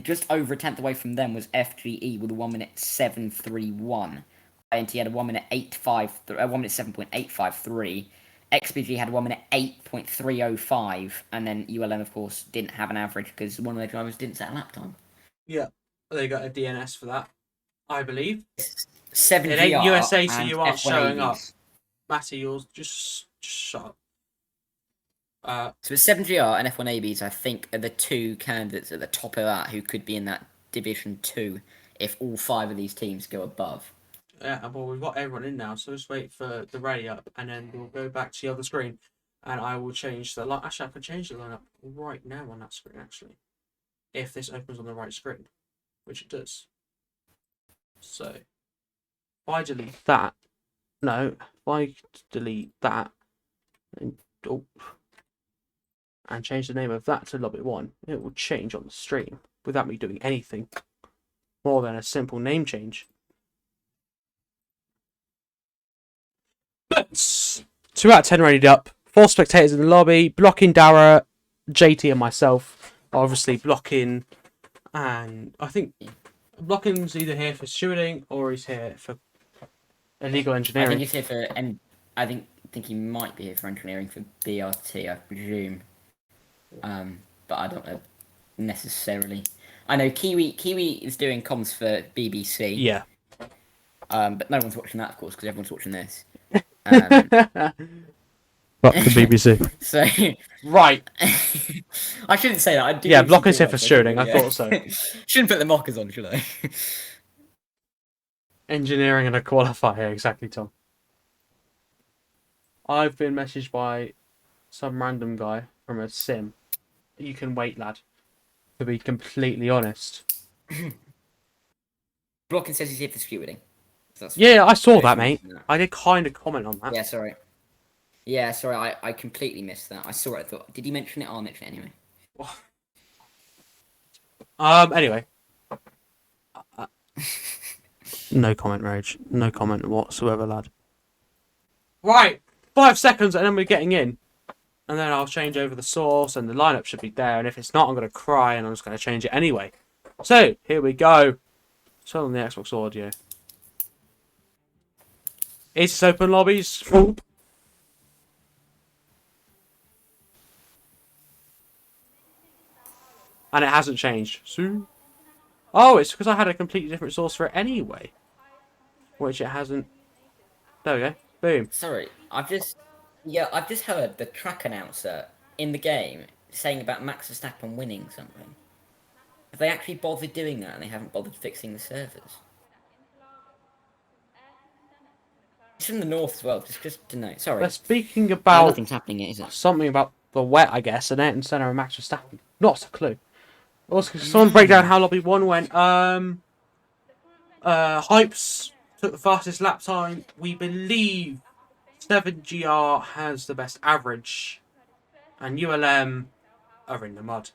B: Just over a tenth away from them was FGE with a 1 minute 731. INT had a 1 minute 7.853. XPG had 1 minute 8.305, and then ULM of course didn't have an average because one of their drivers didn't set a lap time.
A: Yeah, they got a DNS for that, I believe.
B: 7GR.
A: It ain't USA, so you aren't
B: F1ABs.
A: showing up. Matty, you're just shut up.
B: So it's 7GR and F1ABs, I think, are the 2 candidates at the top of that who could be in that Division 2 if all 5 of these teams go above.
A: Yeah, well, we've got everyone in now, so just wait for the ready up, and then we'll go back to the other screen, and I will change the line. Actually, I can change the lineup right now on that screen, actually, if this opens on the right screen, which it does. So, if I delete that, if I delete that, and change the name of that to Lobby 1, it will change on the stream without me doing anything more than a simple name change. But 2 out of 10 readied up. 4 spectators in the lobby. Blocking Dara, JT, and myself. Obviously blocking, and I think blocking's either here for stewarding or he's here for illegal engineering.
B: I think he's here for, and I think he might be here for engineering for BRT, I presume. But I don't know necessarily. I know Kiwi is doing comms for BBC.
A: Yeah.
B: But no one's watching that, of course, because everyone's watching this.
A: Fuck the BBC.
B: So
A: right.
B: I shouldn't say that.
A: Blockers here for stewarding. I thought so.
B: Shouldn't put the mockers on, should I?
A: Engineering and a qualifier, exactly, Tom. I've been messaged by some random guy from a sim. You can wait, lad. To be completely honest.
B: Blocking says he's here for stewarding.
A: Yeah, I saw that, mate. I did kind of comment on that.
B: Yeah, sorry. I completely missed that. I saw it. I thought, did he mention it? I'll mention it anyway.
A: Anyway. No comment, Rage. No comment whatsoever, lad. Right. 5 seconds and then we're getting in. And then I'll change over the source and the lineup should be there. And if it's not, I'm going to cry and I'm just going to change it anyway. So, here we go. Turn on the Xbox audio. It's open lobbies. And it hasn't changed. So, oh, it's because I had a completely different source for it anyway. Which it hasn't. There we go. Boom.
B: Sorry, I've just heard the track announcer in the game saying about Max Verstappen winning something. Have they actually bothered doing that and they haven't bothered fixing the servers? It's from the north as well, just to know. Sorry.
A: They're speaking about
B: nothing's happening yet, is it?
A: Something about the wet, I guess, and Ayrton Senna and Max Verstappen. Not a clue. Also, someone break down how Lobby 1 went. Hypes took the fastest lap time. We believe 7GR has the best average. And ULM are in the mud.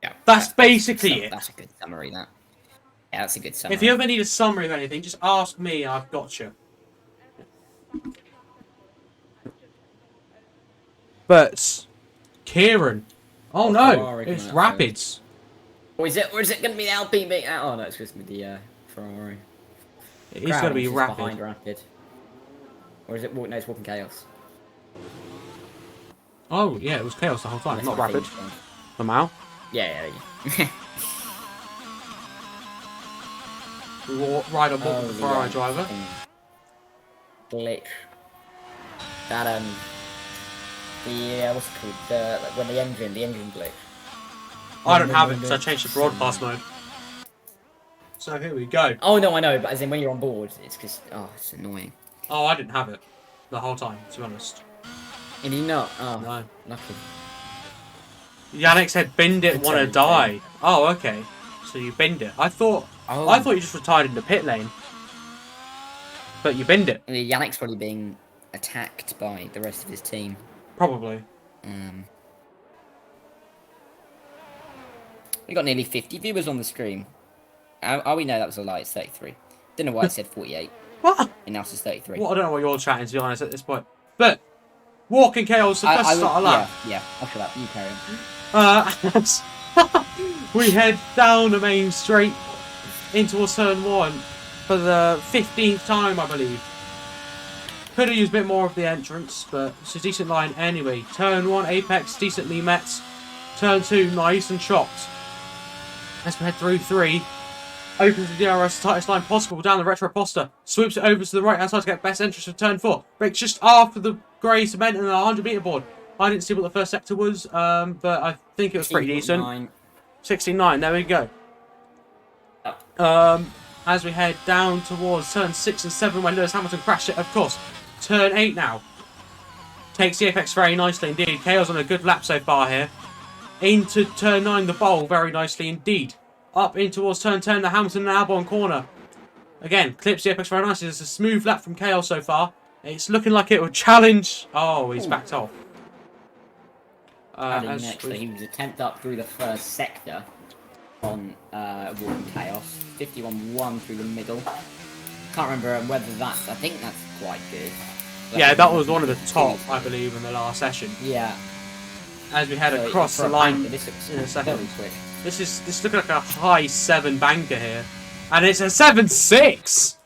B: Yeah,
A: That's basically it.
B: That's a good summary. That. Yeah, that's a good summary.
A: If you ever need a summary of anything, just ask me. I've got you. But Kieran, oh no,
B: Ferrari
A: it's
B: coming out
A: Rapids.
B: Or is it going to be the Alpine being out? Oh no, it's just going to be the Ferrari.
A: It is going to be Rapid.
B: Behind Rapid. Or is it? No, it's Walking Chaos.
A: Oh yeah, it was Chaos the whole time,
B: That's
A: not
B: my
A: Rapid.
B: theme song.
A: Somehow.
B: Yeah.
A: We will ride on board with the Ferrari driver.
B: Glitch. That what's it called? When the engine glitch.
A: I don't have it because I changed the broadcast mode. So here we go.
B: Oh no, I know, but as in when you're on board, it's because it's annoying.
A: Oh, I didn't have it the whole time, to be honest.
B: Did you not? Oh
A: No.
B: lucky.
A: Yannick said, "Bend it, wanna die." Oh, okay. So you bend it. I thought you just retired in the pit lane, but you bend it.
B: Yannick's probably being attacked by the rest of his team.
A: Probably.
B: We got nearly 50 viewers on the stream. We know that was a lie. It's 33. Don't know why it said 48.
A: What?
B: And now it's 33.
A: Well, I don't know what you're chatting, to be honest, at this point. But Walking Chaos, the first start of lap.
B: Yeah. I'll shut up. You carry on.
A: We head down the main straight into turn 1 for the 15th time, I believe. Could have used a bit more of the entrance, but it's a decent line anyway. Turn 1, apex decently met. Turn 2, nice and chopped. As we head through 3, opens the DRS tightest line possible down the retro poster. Swoops it over to the right hand side to get best entrance for turn 4. Brakes just after the grey cement and the 100 metre board. I didn't see what the first sector was, but I think it was pretty decent. 69, there we go. As we head down towards turn 6 and 7 when Lewis Hamilton crashed it, of course. Turn 8 now. Takes the apex very nicely indeed. Chaos on a good lap so far here. Into turn 9, the bowl, very nicely indeed. Up in towards turn 10, the Hamilton and Albon corner. Again, clips the apex very nicely. It's a smooth lap from Chaos so far. It's looking like it will challenge. Oh, he's backed off.
B: Next, he was a 10th up through the first sector on Walking Chaos. 51-1 through the middle. Can't remember whether that's. I think that's quite good.
A: Yeah, that was one of the top, I believe, in the last session.
B: Yeah.
A: As we head across the line in a second. This is looking like a high 7 banker here. And it's a 7.6!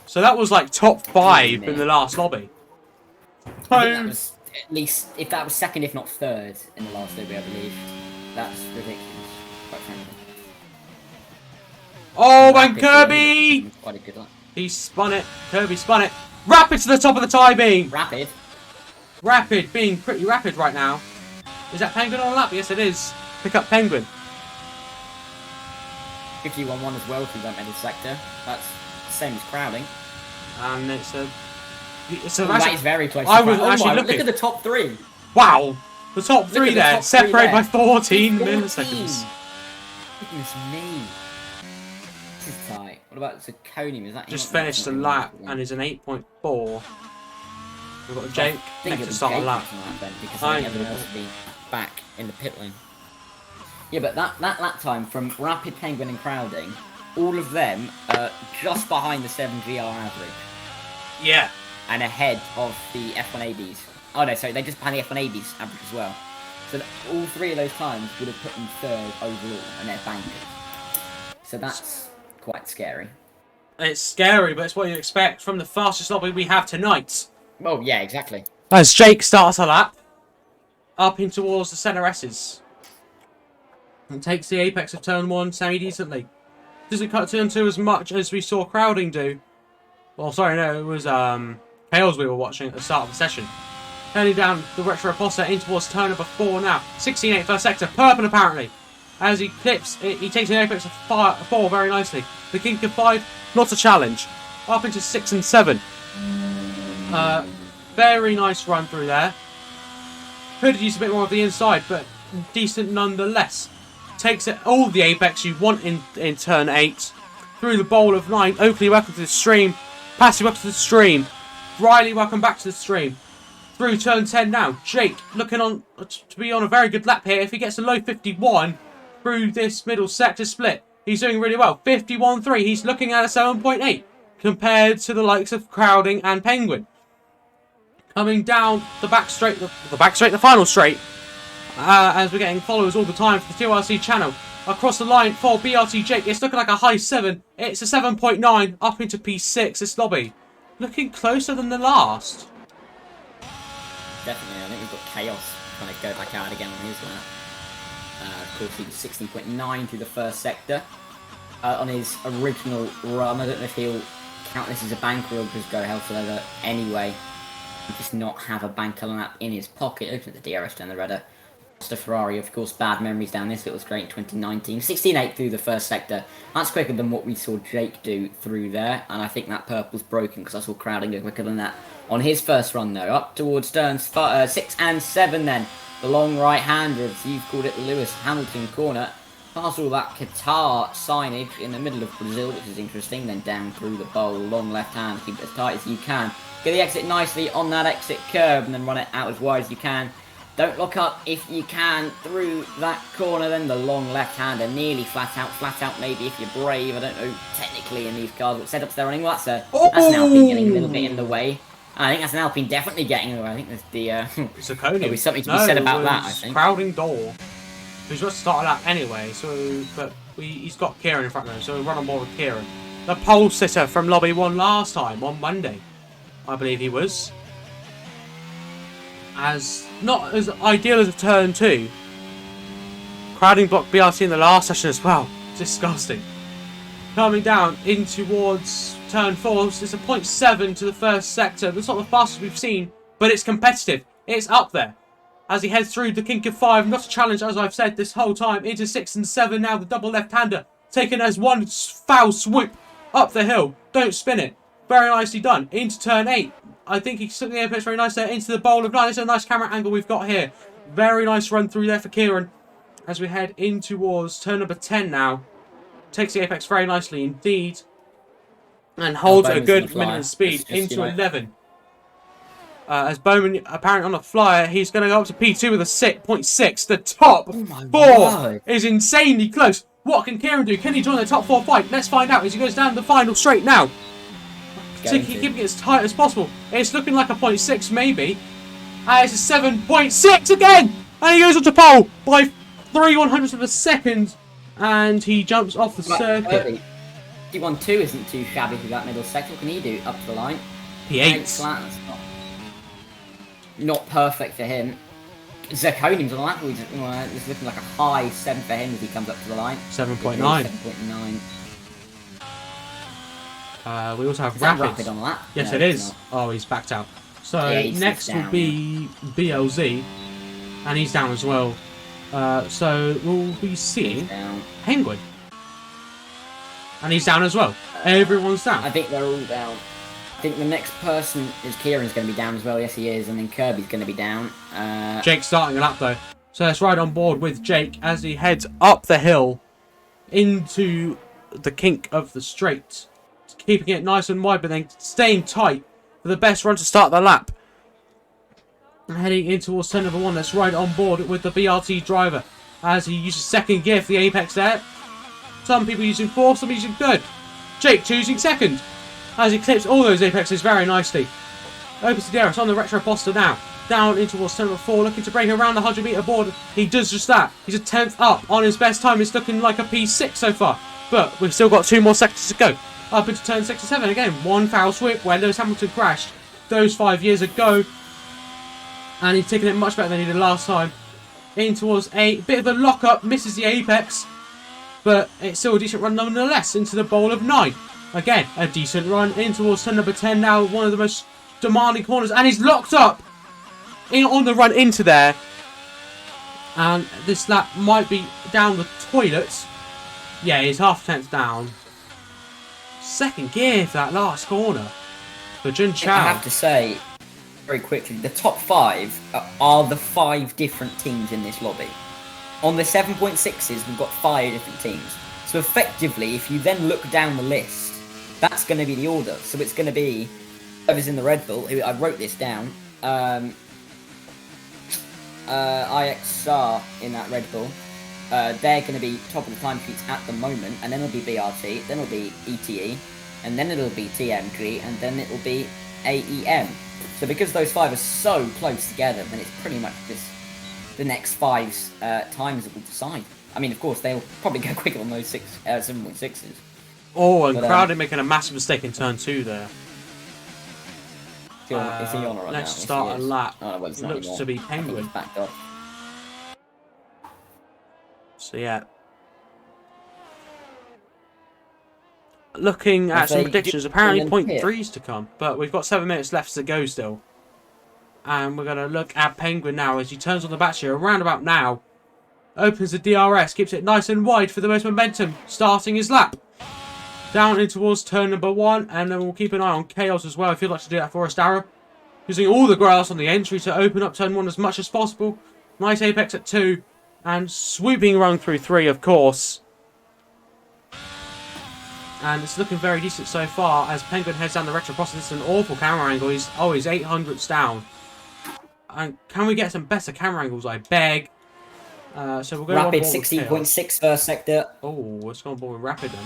A: So that was like top 5 in the last lobby.
B: I think that was at least, if that was second, if not third, in the last lobby, I believe. That's ridiculous, quite frankly.
A: Oh, and Kirby!
B: Quite a good one.
A: He spun it. Kirby spun it. Rapid to the top of the tie beam!
B: Rapid?
A: Rapid, being pretty rapid right now. Is that Penguin on a lap? Yes, it is. Pick up Penguin.
B: 51-1 as well through that middle sector. That's the same as crowding.
A: And it's a...
B: that is very close.
A: I was actually looking.
B: Look at the top 3.
A: Wow. The top 3 there,
B: top
A: separated by 14
B: 14
A: milliseconds.
B: Goodness me. This is tight. What about Zirconium? Is that
A: Just finished the lap and is an 8.4. We've got Jake next to start a lap.
B: Because everyone else will be back in the pit lane. Yeah, but that lap time from Rapid, Penguin and Crowding, all of them are just behind the 7GR average.
A: Yeah.
B: And ahead of the F1ABs. Oh no, sorry, they're just behind the F1ABs average as well. So all 3 of those times would have put them 3rd overall, and they're bankers. So that's quite scary.
A: It's scary, but it's what you expect from the fastest lobby we have tonight.
B: Well, yeah, exactly.
A: As Jake starts a lap, up in towards the centre S's. And takes the apex of turn 1 semi-decently. Doesn't cut turn 2 as much as we saw Crowding do. Well, sorry, no, it was Chaos we were watching at the start of the session. Turning down the retro poster in towards turn number 4 now. 16.8 first sector, purple apparently. As he clips, he takes the apex of 4 very nicely. The kink of 5, not a challenge. Up into 6 and 7. Very nice run through there. Could have used a bit more of the inside, but decent nonetheless. Takes it all the apex you want in turn 8. Through the bowl of 9. Oakley, welcome to the stream. Passy, welcome to the stream. Riley, welcome back to the stream. Through turn 10 now. Jake looking on to be on a very good lap here. If he gets a low 51, through this middle sector split. He's doing really well. 51.3. He's looking at a 7.8 compared to the likes of Crowding and Penguin. Coming down the back straight, the final straight, as we're getting followers all the time for the TORC channel. Across the line for BRT Jake, it's looking like a high 7. It's a 7.9 up into P6, this lobby. Looking closer than the last.
B: Definitely, I think we've got Chaos trying to go back out again on his lap. Of course, he was 16.9 through the first sector. On his original run, I don't know if he'll count this as a banker or just go hell for leather anyway. Just not have a banker lap in his pocket. Open the DRS down the rudder. Lost a Ferrari, of course, bad memories down this. It was great in 2019. 16.8 through the first sector. That's quicker than what we saw Jake do through there. And I think that purple's broken because I saw Crowding go quicker than that on his first run, though. Up towards turns 6 and 7 then. The long right-hander, as you've called it, Lewis Hamilton corner. Past all that Qatar signage in the middle of Brazil, which is interesting. Then down through the bowl, long left hand, keep it as tight as you can. Get the exit nicely on that exit curb and then run it out as wide as you can. Don't lock up if you can through that corner. Then the long left-hander, nearly flat out maybe if you're brave. I don't know technically in these cars what setups they're running. Well, that's an Alpine getting a little bit in the way. I think that's an Alpine definitely getting in the way. I think there's the there'll be something to be said about that. I think
A: Crowding door. He's just started out anyway, but he's got Kieran in front of him, so we'll run on board with Kieran. The pole sitter from Lobby 1 last time, on Monday, I believe he was. Not as ideal as a turn 2. Crowding blocked BRT in the last session as well. Disgusting. Coming down in towards turn 4, it's a 0.7 to the first sector. That's not the fastest we've seen, but it's competitive. It's up there. As he heads through the kink of 5, not a challenge as I've said this whole time, into 6 and 7 now, the double left-hander, taken as one foul swoop up the hill, don't spin it, very nicely done, into turn 8, I think he took the apex very nice there, into the bowl of 9, this is a nice camera angle we've got here, very nice run through there for Kieran, as we head in towards turn number 10 now, takes the apex very nicely indeed, and holds a good minimum speed into 11. As Bowman apparently on the flyer, he's going to go up to P2 with a 6.6. The top 4 is insanely close. What can Kieran do? Can he join the top 4 fight? Let's find out as he goes down the final straight now. Keeping it as tight as possible. It's looking like a 0.6 maybe. It's a 7.6 again! And he goes on to pole by 3/100ths of a second. And he jumps off the circuit.
B: D1-2 isn't too shabby through that middle sector. What can he do? Up to the line.
A: P8.
B: Not perfect for him. Zirconium's on the lap. It's looking like a high 7 for him as he comes up to the line.
A: 7.9.
B: 7.9.
A: We also have
B: Rapid on the lap.
A: Yes, no, it is. Oh, he's backed out. So next will be BLZ, and he's down as well. So we'll be seeing Penguin, and he's down as well. Everyone's down.
B: I think they're all down. I think the next person is Kieran's going to be down as well. Yes, he is. And then Kirby's going to be down.
A: Jake's starting a lap, though. So let's ride on board with Jake as he heads up the hill into the kink of the straight. Keeping it nice and wide, but then staying tight for the best run to start the lap. Heading in towards turn number 1. Let's ride on board with the BRT driver as he uses second gear for the apex there. Some people using 4th, some using 3rd. Jake choosing 2nd. As he clips all those apexes very nicely. Opens the DRS on the Retro Poster now. Down in towards turn number 4, looking to break around the 100-metre board. He does just that. He's a 10th up on his best time. It's looking like a P6 so far. But we've still got 2 more sectors to go. Up into turn 6 and 7 again. One foul swoop where Lewis Hamilton crashed those 5 years ago. And he's taking it much better than he did last time. In towards a bit of a lock-up. Misses the apex. But it's still a decent run nonetheless into the bowl of 9. Again, a decent run in towards turn number 10 now, one of the most demanding corners, and he's locked up on the run into there. And this lap might be down the toilet. Yeah, he's half-tenth down. Second gear for that last corner for Jun Chao.
B: I have to say, very quickly, the top 5 are the 5 different teams in this lobby. On the 7.6s, we've got 5 different teams. So effectively, if you then look down the list, that's going to be the order. So it's going to be whoever's in the Red Bull. I wrote this down. IXR in that Red Bull. they're going to be top of the timesheets at the moment, and then it'll be BRT, then it'll be ETE, and then it'll be TMG, and then it'll be AEM. So because those 5 are so close together, then it's pretty much just the next 5's times that will decide. I mean, of course, they'll probably go quicker on those 7.6s.
A: Oh, and Crowder making a massive mistake in turn 2 there.
B: Is he on right
A: let's
B: now?
A: start a lap.
B: Oh, no, well, it's not
A: Looks
B: anymore.
A: to be
B: I think
A: Penguin.
B: he's backed up.
A: So yeah. Looking at some predictions, apparently point 3s to come, but we've got 7 minutes left to go still. And we're going to look at Penguin now as he turns on the battery around about now. Opens the DRS, keeps it nice and wide for the most momentum, starting his lap. Down in towards turn number 1, and then we'll keep an eye on Chaos as well if you'd like to do that for us, Darren. Using all the grass on the entry to open up turn 1 as much as possible. Nice apex at 2, and swooping run through 3, of course. And it's looking very decent so far as Penguin heads down the retro cross. This is an awful camera angle. He's 800s down. And can we get some better camera angles, I beg? So we'll go
B: Rapid 16.6 first sector.
A: Oh, let's go on board with Rapid then.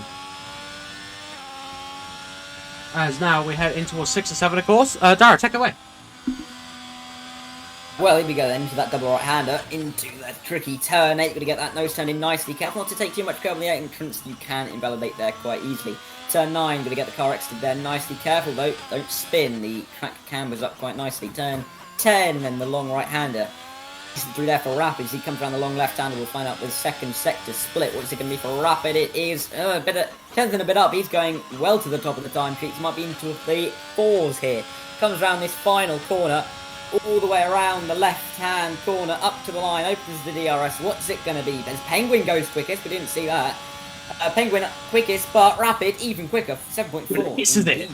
A: As now we head in towards 6 and 7, of course. Dara, take it away.
B: Well, here we go then, into that double right-hander, into that tricky turn 8, going to get that nose turn in nicely. Careful not to take too much curve on the 8 entrance, you can invalidate there quite easily. Turn 9, going to get the car exited there nicely. Careful though, don't spin, the track cambers up quite nicely. Turn 10, and the long right-hander. Through there for Rapid, as he comes around the long left-hander, we'll find out the second sector split. What's it going to be for Rapid? It is a bit of, 10th and a bit up, he's going well to the top of the time sheets, might be into the 4s here. Comes around this final corner, all the way around the left-hand corner, up to the line, opens the DRS. What's it going to be? As Penguin goes quickest, we didn't see that. Penguin quickest, but Rapid even quicker, 7.4.
A: Isn't it?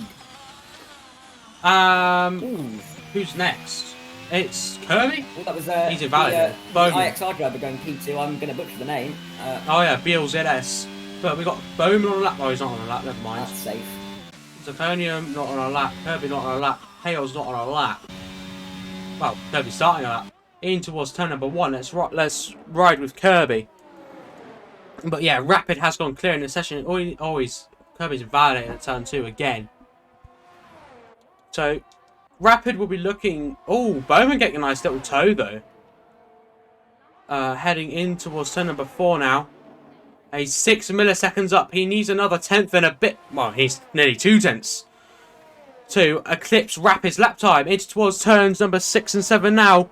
A: Who's next? It's Kirby?
B: Well, that was
A: he's invalid.
B: The IXR driver going P2. I'm going to butcher the name.
A: Oh yeah, BLZS. But we got Bowman on a lap. Oh, he's not on a lap. Never mind.
B: That's safe.
A: Zirconium not on a lap. Kirby not on a lap. Hale's not on a lap. Well, Kirby's starting a lap. In towards turn number 1. Let's ride with Kirby. But yeah, Rapid has gone clear in the session. Always Kirby's invalidated at turn 2 again. So Rapid will be looking... Oh, Bowman getting a nice little toe, though. Heading in towards turn number 4 now. A 6 milliseconds up. He needs another 10th and a bit... Well, he's nearly 2 tenths. To eclipse Rapid's lap time. Into towards turns number 6 and 7 now.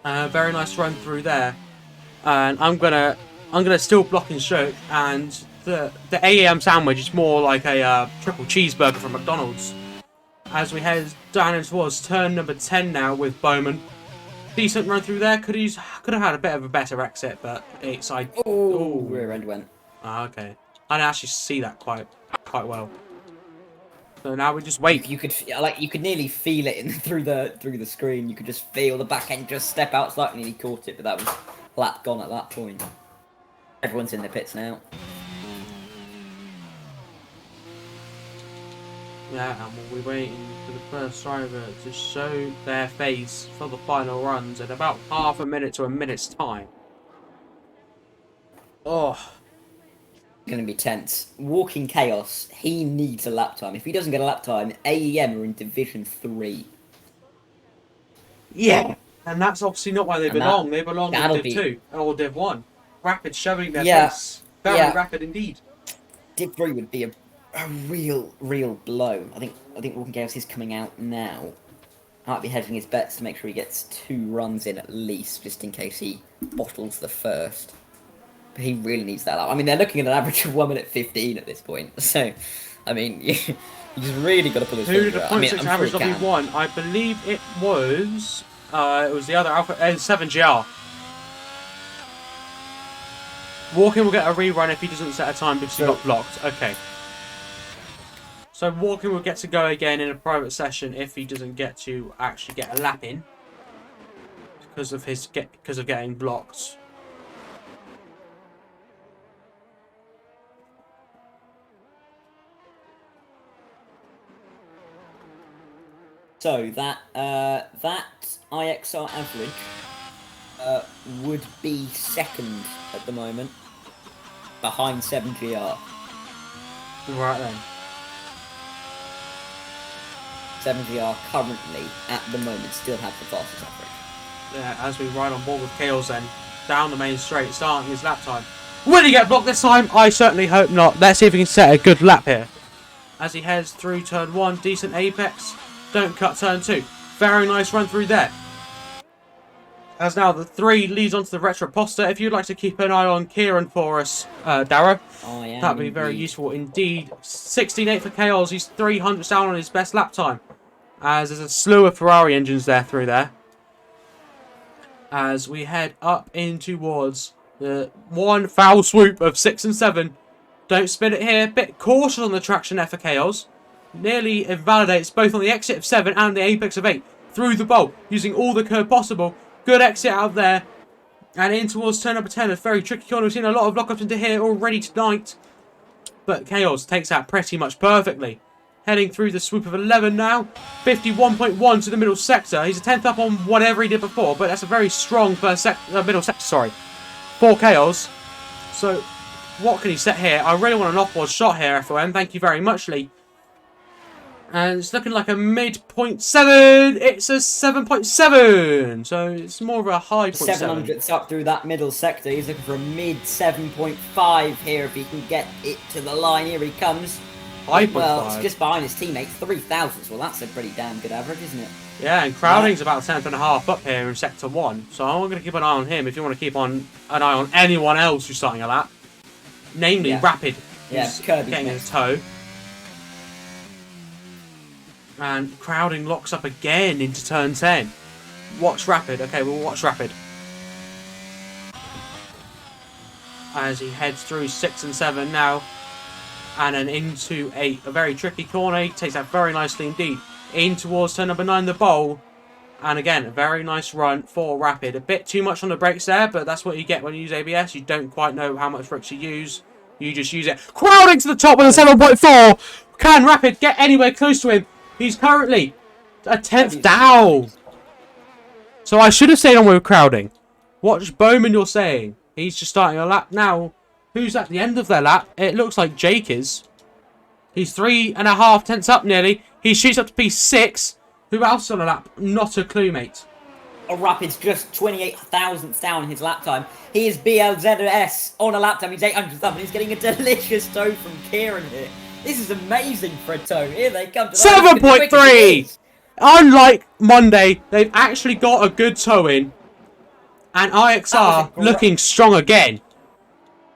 A: Very nice run through there. And I'm gonna still block and stroke. And the AEM sandwich is more like a triple cheeseburger from McDonald's. As we head down in towards turn number 10 now with Bowman. Decent run through there. Could have had a bit of a better exit, but it's like...
B: Oh, rear end went.
A: Ah, okay. I didn't actually see that quite well. So now we just wait.
B: You could nearly feel it through the screen. You could just feel the back end just step out slightly, and he caught it, but that was lap gone at that point. Everyone's in the pits now.
A: Yeah, and we'll be waiting for the first driver to show their face for the final runs in about half a minute to a minute's time. Oh.
B: Going to be tense. Walking Chaos, he needs a lap time. If he doesn't get a lap time, AEM are in Division 3.
A: Yeah. And that's obviously not why they belong. They belong in Div 2 or Div 1. Rapid showing their face. Very rapid indeed.
B: Div 3 would be a real blow. I think Walking Chaos is coming out now. Might be hedging his bets to make sure he gets 2 runs in at least, just in case he bottles the first. But he really needs that lap. I mean, they're looking at an average of 1 minute 15 at this point. So, I mean, you just really got to pull his finger out.
A: Who did the 0.6 average W1? I believe it was the other Alpha 7GR. Walking will get a rerun if he doesn't set a time because he got blocked. Okay. So Walking will get to go again in a private session if he doesn't get to actually get a lap in because of getting blocked.
B: So that IXR average would be second at the moment, behind 7GR.
A: Right then.
B: 7GR currently, at the moment, still have the fastest average.
A: Yeah, as we ride on board with Chaos then, down the main straight, starting his lap time. Will he get blocked this time? I certainly hope not. Let's see if he can set a good lap here. As he heads through turn 1, decent apex. Don't cut turn 2. Very nice run through there. As now the 3 leads onto the retro poster. If you'd like to keep an eye on Kieran for us, Darrow, that'd be very useful indeed. 16.8 for Chaos. He's 300 down on his best lap time. As there's a slew of Ferrari engines there through there. As we head up in towards the one foul swoop of 6 and 7. Don't spin it here. Bit cautious on the traction there for Chaos. Nearly invalidates both on the exit of 7 and the apex of 8. Through the bowl, using all the curve possible. Good exit out of there. And in towards turn number 10. A very tricky corner. We've seen a lot of lockups into here already tonight. But Chaos takes that pretty much perfectly. Heading through the swoop of 11 now. 51.1 to the middle sector. He's a 10th up on whatever he did before. But that's a very strong middle sector, sorry. For Chaos. So, what can he set here? I really want an off-board shot here, FOM. Thank you very much, Lee. And it's looking like a mid.7. It's a 7.7. So it's more of a high 0.7.
B: 700s up through that middle sector. He's looking for a mid 7.5 here if he can get it to the line. Here he comes.
A: 5.5.
B: Well, it's just behind his teammate. 3,000s. Well, that's a pretty damn good average, isn't it?
A: Yeah, and Crowding's about 10th and a half up here in sector 1. So I'm going to keep an eye on him if you want to keep an eye on anyone else who's starting a lap. Namely, Rapid.
B: Yeah, Kirby
A: getting his toe. And Crowding locks up again into turn 10. Watch Rapid. Okay, we'll watch Rapid. As he heads through 6 and 7 now. And then into 8. A very tricky corner. He takes that very nicely indeed. In towards turn number 9, the bowl. And again, a very nice run for Rapid. A bit too much on the brakes there, but that's what you get when you use ABS. You don't quite know how much brakes you use. You just use it. Crowding to the top with a 7.4. Can Rapid get anywhere close to him? He's currently a 10th down. So I should have stayed on with Crowding. Watch Bowman, you're saying. He's just starting a lap now. Who's at the end of their lap? It looks like Jake is. He's 3.5 tenths up nearly. He shoots up to P6. Who else on a lap? Not a clue, mate.
B: A Rapid's just 28 thousandths down in his lap time. He is BLZS on a lap time. He's 800th up and he's getting a delicious toe from Kieran here. This is amazing for a toe. Here they come to
A: 7.3! Unlike Monday, they've actually got a good toe in. And IXR looking strong again.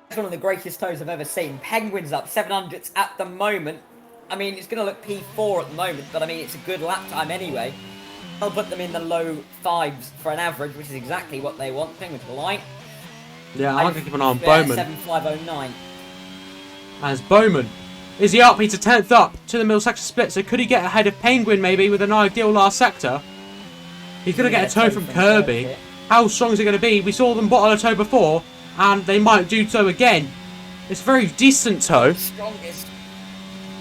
B: It's one of the greatest toes I've ever seen. Penguins up 700ths at the moment. I mean, it's going to look P4 at the moment, but I mean, it's a good lap time anyway. I'll put them in the low 5s for an average, which is exactly what they want. Penguins light.
A: Yeah, I'm going to keep an eye on Bowman.
B: 7.509.
A: As Bowman. Is he up? He's a 10th up to the middle sector split. So could he get ahead of Penguin maybe with an ideal last sector? He's going to get a toe from Kirby. How strong is it going to be? We saw them bottle a toe before. And they might do so again. It's a very decent toe.
B: Strongest.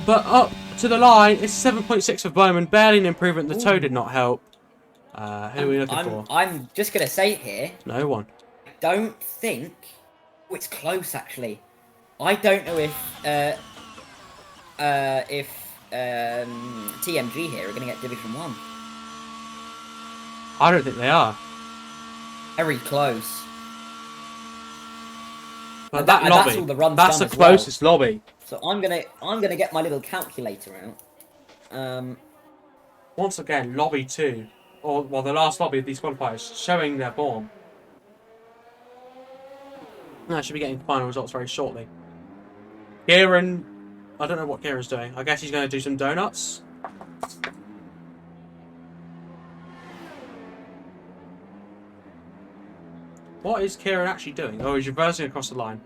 A: But up to the line, it's 7.6 for Bowman. Barely an improvement. The toe did not help. Who are we looking for?
B: I'm just going to say here.
A: No one.
B: I don't think... Oh, it's close, actually. I don't know if TMG here are going to get Division 1.
A: I don't think they are.
B: Very close.
A: But that lobby, that's the closest lobby.
B: So I'm gonna get my little calculator out.
A: Once again, lobby 2, or well, the last lobby of these qualifiers, showing their form. I should be getting final results very shortly. Kieran, I don't know what Kieran's doing. I guess he's going to do some donuts. What is Kieran actually doing? Oh, he's reversing across the line.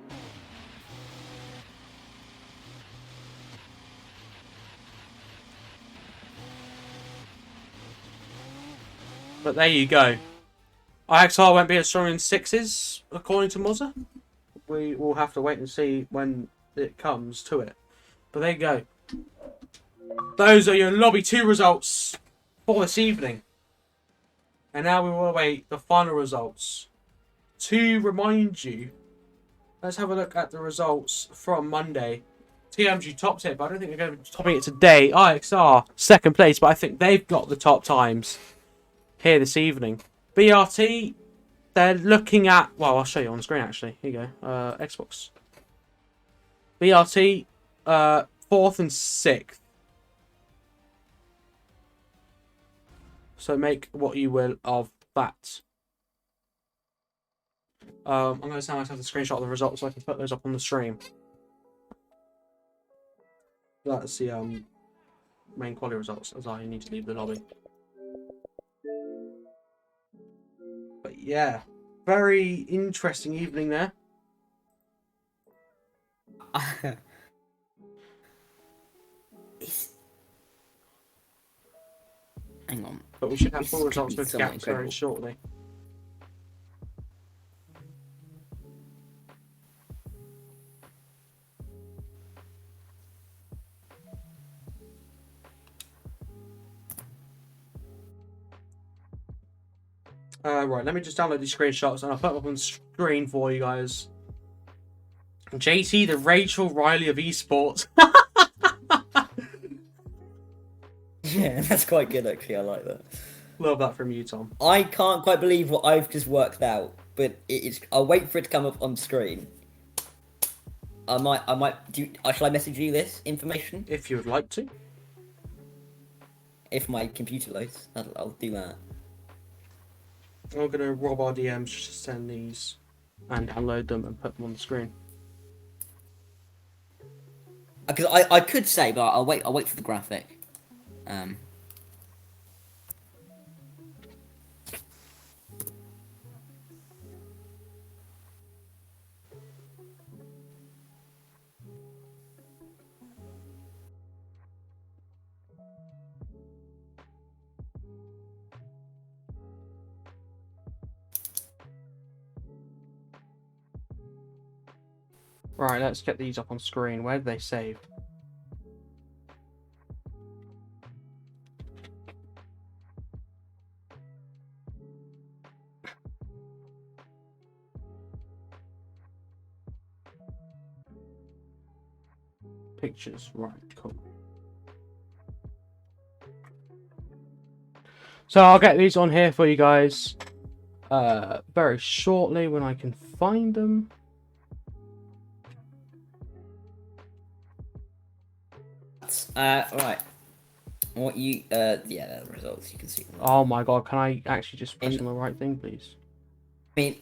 A: But there you go. IXR won't be as strong in 6s, according to Mozza. We will have to wait and see when it comes to it. But there you go. Those are your Lobby 2 results for this evening. And now we will await the final results to remind you, let's have a look at the results from Monday. TMG topped it, but I don't think they're going to be topping it today. IXR, second place, but I think they've got the top times here this evening. BRT, they're looking at... Well, I'll show you on the screen, actually. Here you go. Xbox. BRT, 4th and 6th. So make what you will of that. I'm going to have to screenshot the results so I can put those up on the stream. That's the main quality results, as I need to leave the lobby. But yeah, very interesting evening there.
B: Hang on.
A: But we should have full results with gaps very shortly. Right, let me just download these screenshots and I'll put them up on the screen for you guys. JT, the Rachel Riley of esports.
B: Yeah, that's quite good actually. I like that.
A: Love that from you, Tom.
B: I can't quite believe what I've just worked out, but it's. I'll wait for it to come up on screen. I might do. Shall I message you this information?
A: If you would like to.
B: If my computer loads, I'll do that.
A: I'm gonna rob our DMs just to send these and download them and put them on the screen.
B: Because I could say, but I'll wait for the graphic.
A: Right, let's get these up on screen. Where did they save? Pictures, right, cool. So I'll get these on here for you guys very shortly when I can find them.
B: Right. What you yeah, the results you can see.
A: Oh my god, can I actually just press on the right thing, please?
B: I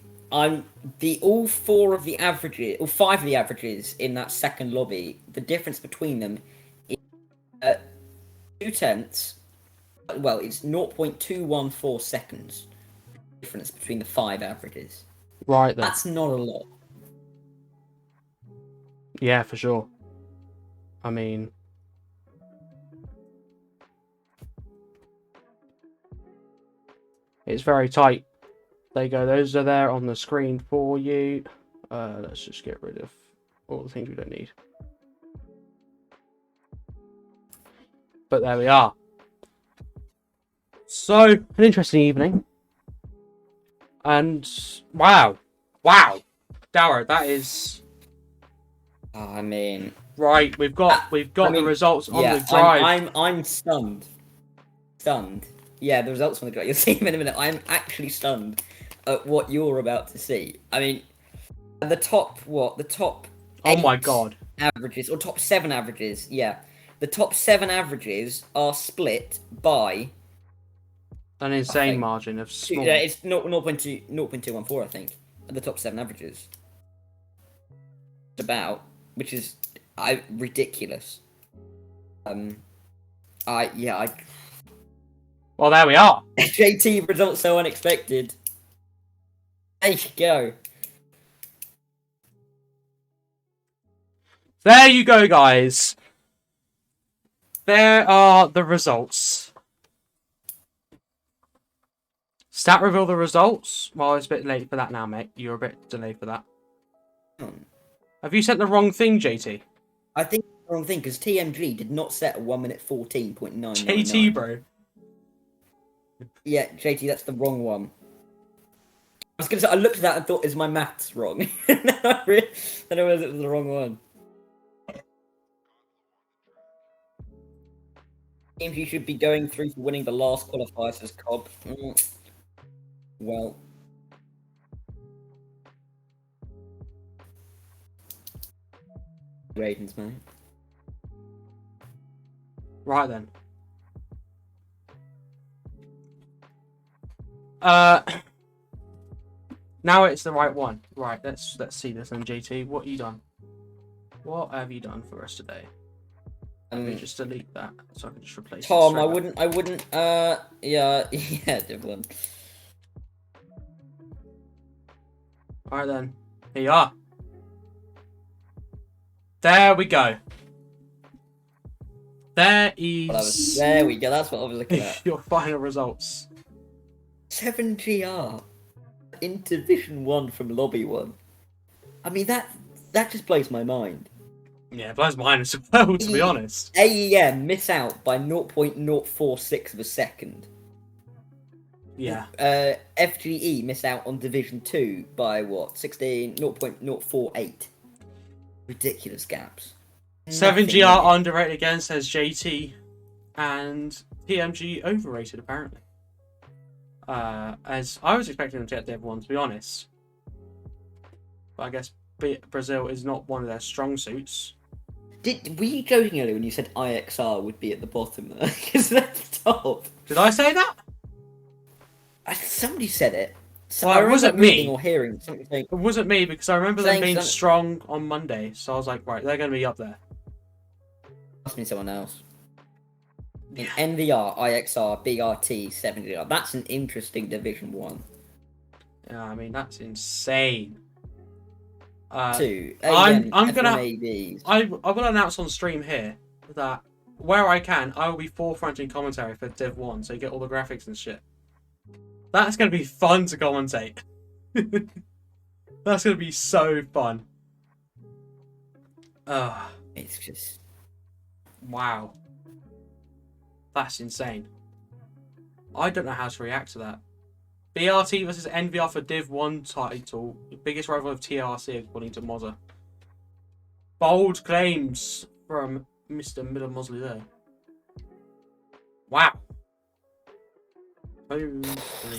B: mean, all five of the averages in that second lobby. The difference between them is 0.2. Well, it's 0.214 seconds difference between the 5 averages.
A: Right then.
B: That's not a lot.
A: Yeah, for sure. I mean, it's very tight. There you go. Those are there on the screen for you. Let's just get rid of all the things we don't need. But there we are. So, an interesting evening. And, wow. Darrow, that is...
B: I mean...
A: Right, we've got the results on the drive.
B: I'm stunned. Yeah, the results on the drive. You'll see them in a minute. I'm actually stunned at what you're about to see. I mean, the top
A: Oh my god.
B: Averages, or top 7 averages, yeah. The top 7 averages are split by...
A: An insane margin of small.
B: Yeah, it's 0.214, I think. At the top 7 averages. About, which is ridiculous. Well,
A: there we are.
B: JT results so unexpected. There you go.
A: There you go, guys. There are the results. Stat reveal the results. Well, it's a bit late for that now, mate. You're a bit delayed for that. Have you sent the wrong thing, JT?
B: I think it's the wrong thing, because TMG did not set a 1:14.9.
A: JT, bro.
B: Yeah, JT, that's the wrong one. was gonna say, I looked at that and thought, is my maths wrong? Then I realized it was the wrong one. Teams you should be going through for winning the last qualifier, says Cobb. Well. Ravens, man.
A: Right then. Now it's the right one. Right, let's see this then, JT. What have you done? What have you done for us today? Let me just delete that so I can just replace
B: Tom,
A: it.
B: I wouldn't, yeah, Devlin.
A: Alright then. Here you are. There we go. There
B: we go, that's what I was looking at.
A: Your final results.
B: 7GR in Division 1 from Lobby 1. I mean, that just blows my mind.
A: Yeah, it blows mine as well, to be honest.
B: AEM miss out by 0.046 of a second.
A: Yeah.
B: FGE miss out on Division 2 by what? 0.048. Ridiculous gaps.
A: 7GR underrated again, says JT. And TMG overrated, apparently. As I was expecting them to get Div 1, to be honest. But I guess Brazil is not one of their strong suits.
B: Were you joking earlier when you said IXR would be at the bottom there? Because that's top.
A: Did I say that?
B: Somebody said it. So
A: Well,
B: I
A: it wasn't me.
B: or hearing something.
A: It wasn't me because I remember them being strong on Monday. So I was like, right, they're going to be up there.
B: Must be someone else. Yeah. NVR, IXR, BRT, 7GR. That's an interesting Division 1.
A: Yeah, I mean, that's insane.
B: 2.
A: I'm gonna.
B: ABs.
A: I will announce on stream here that where I can, I will be forefronting commentary for Div 1, so you get all the graphics and shit. That's gonna be fun to commentate. That's gonna be so fun.
B: It's just
A: wow. That's insane. I don't know how to react to that. BRT versus NVR for Div 1 title. The biggest rival of TRC according to Mozza. Bold claims from Mr. Middle Mosley there. Wow.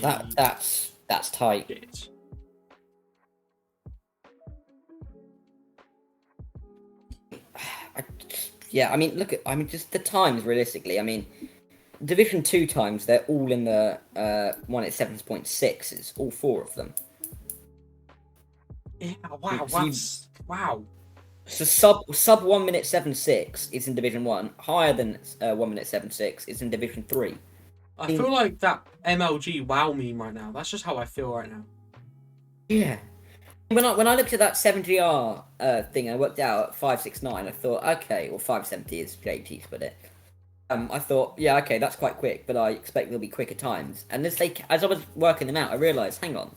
B: That's tight.
A: Shit.
B: Yeah, I mean, just the times realistically. I mean, Division 2 times, they're all in the 1 at 7.6s, all 4 of them.
A: Yeah, wow, wow.
B: So sub 1 minute 7.6 is in Division 1, higher than 1 minute 7.6 is in Division 3.
A: I feel like that MLG wow meme right now. That's just how I feel right now.
B: Yeah. When I looked at that 7GR thing, I worked out 569. I thought, okay, or 570 is JT's put it. I thought, yeah, okay, that's quite quick, but I expect there'll be quicker times. And as I was working them out, I realised, hang on,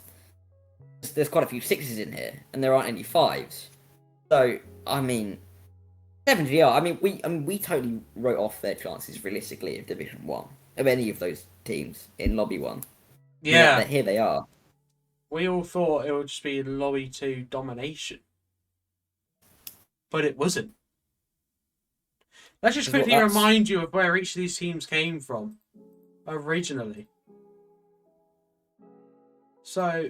B: there's quite a few 6s in here, and there aren't any 5s. So, I mean, 7GR. I mean, we totally wrote off their chances realistically of Division 1 of any of those teams in Lobby 1.
A: Yeah.
B: Here they are.
A: We all thought it would just be Lobby 2 domination. But it wasn't. Let's just quickly remind you of where each of these teams came from originally. So,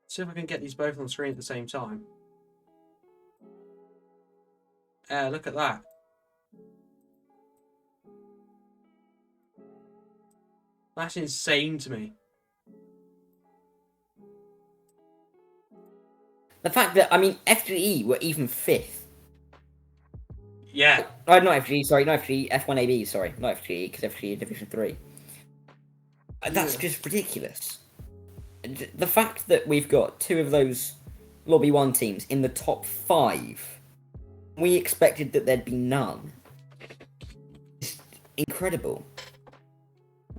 A: see if I can get these both on screen at the same time. Look at that. That's insane to me.
B: The fact that, I mean, FGE were even 5th.
A: Yeah.
B: Oh, not FGE, sorry, not FGE, F1AB, sorry, not FGE, because FGE is Division 3. That's just ridiculous. The fact that we've got 2 of those Lobby 1 teams in the top 5, we expected that there'd be none. It's incredible.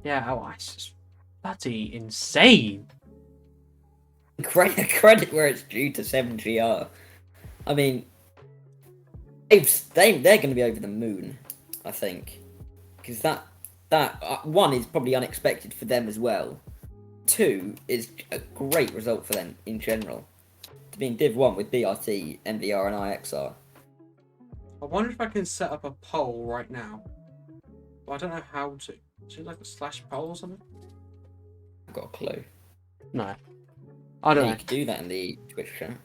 A: Yeah, it's just bloody insane.
B: Credit where it's due to 7GR. I mean, they're going to be over the moon, I think, because that one is probably unexpected for them as well. 2 is a great result for them in general. To be in Div 1 with BRT, MVR, and IXR.
A: I wonder if I can set up a poll right now. But I don't know how to. Is it like a slash poll or something?
B: I've got a clue.
A: No. I don't
B: Yeah,
A: know.
B: you could do that in the Twitch chat.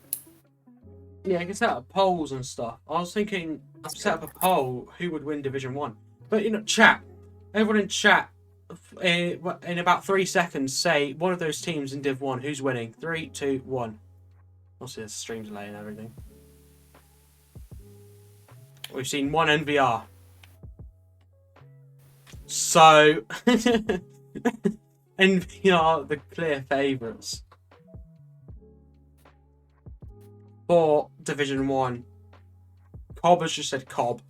A: Yeah, I can set up polls and stuff. I was thinking set up a poll who would win Division 1. But, chat. Everyone in chat, in about 3 seconds, say one of those teams in Div 1. Who's winning? 3, 2, 1. Also, there's stream delay and everything. We've seen one NVR. So, NVR, the clear favourites for Division 1. Cobb has just said Cobb.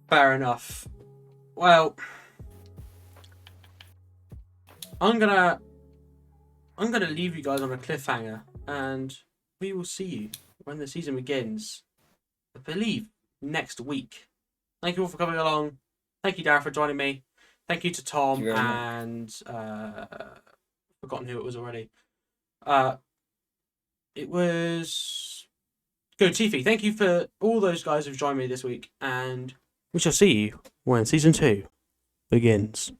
A: Fair enough. Well, I'm gonna leave you guys on a cliffhanger, and we will see you when the season begins. I believe next week. Thank you all for coming along. Thank you, Darren, for joining me. Thank you to Tom and forgotten who it was already. It was Go Tiffy. Thank you for all those guys who've joined me this week, and we shall see you when season 2 begins.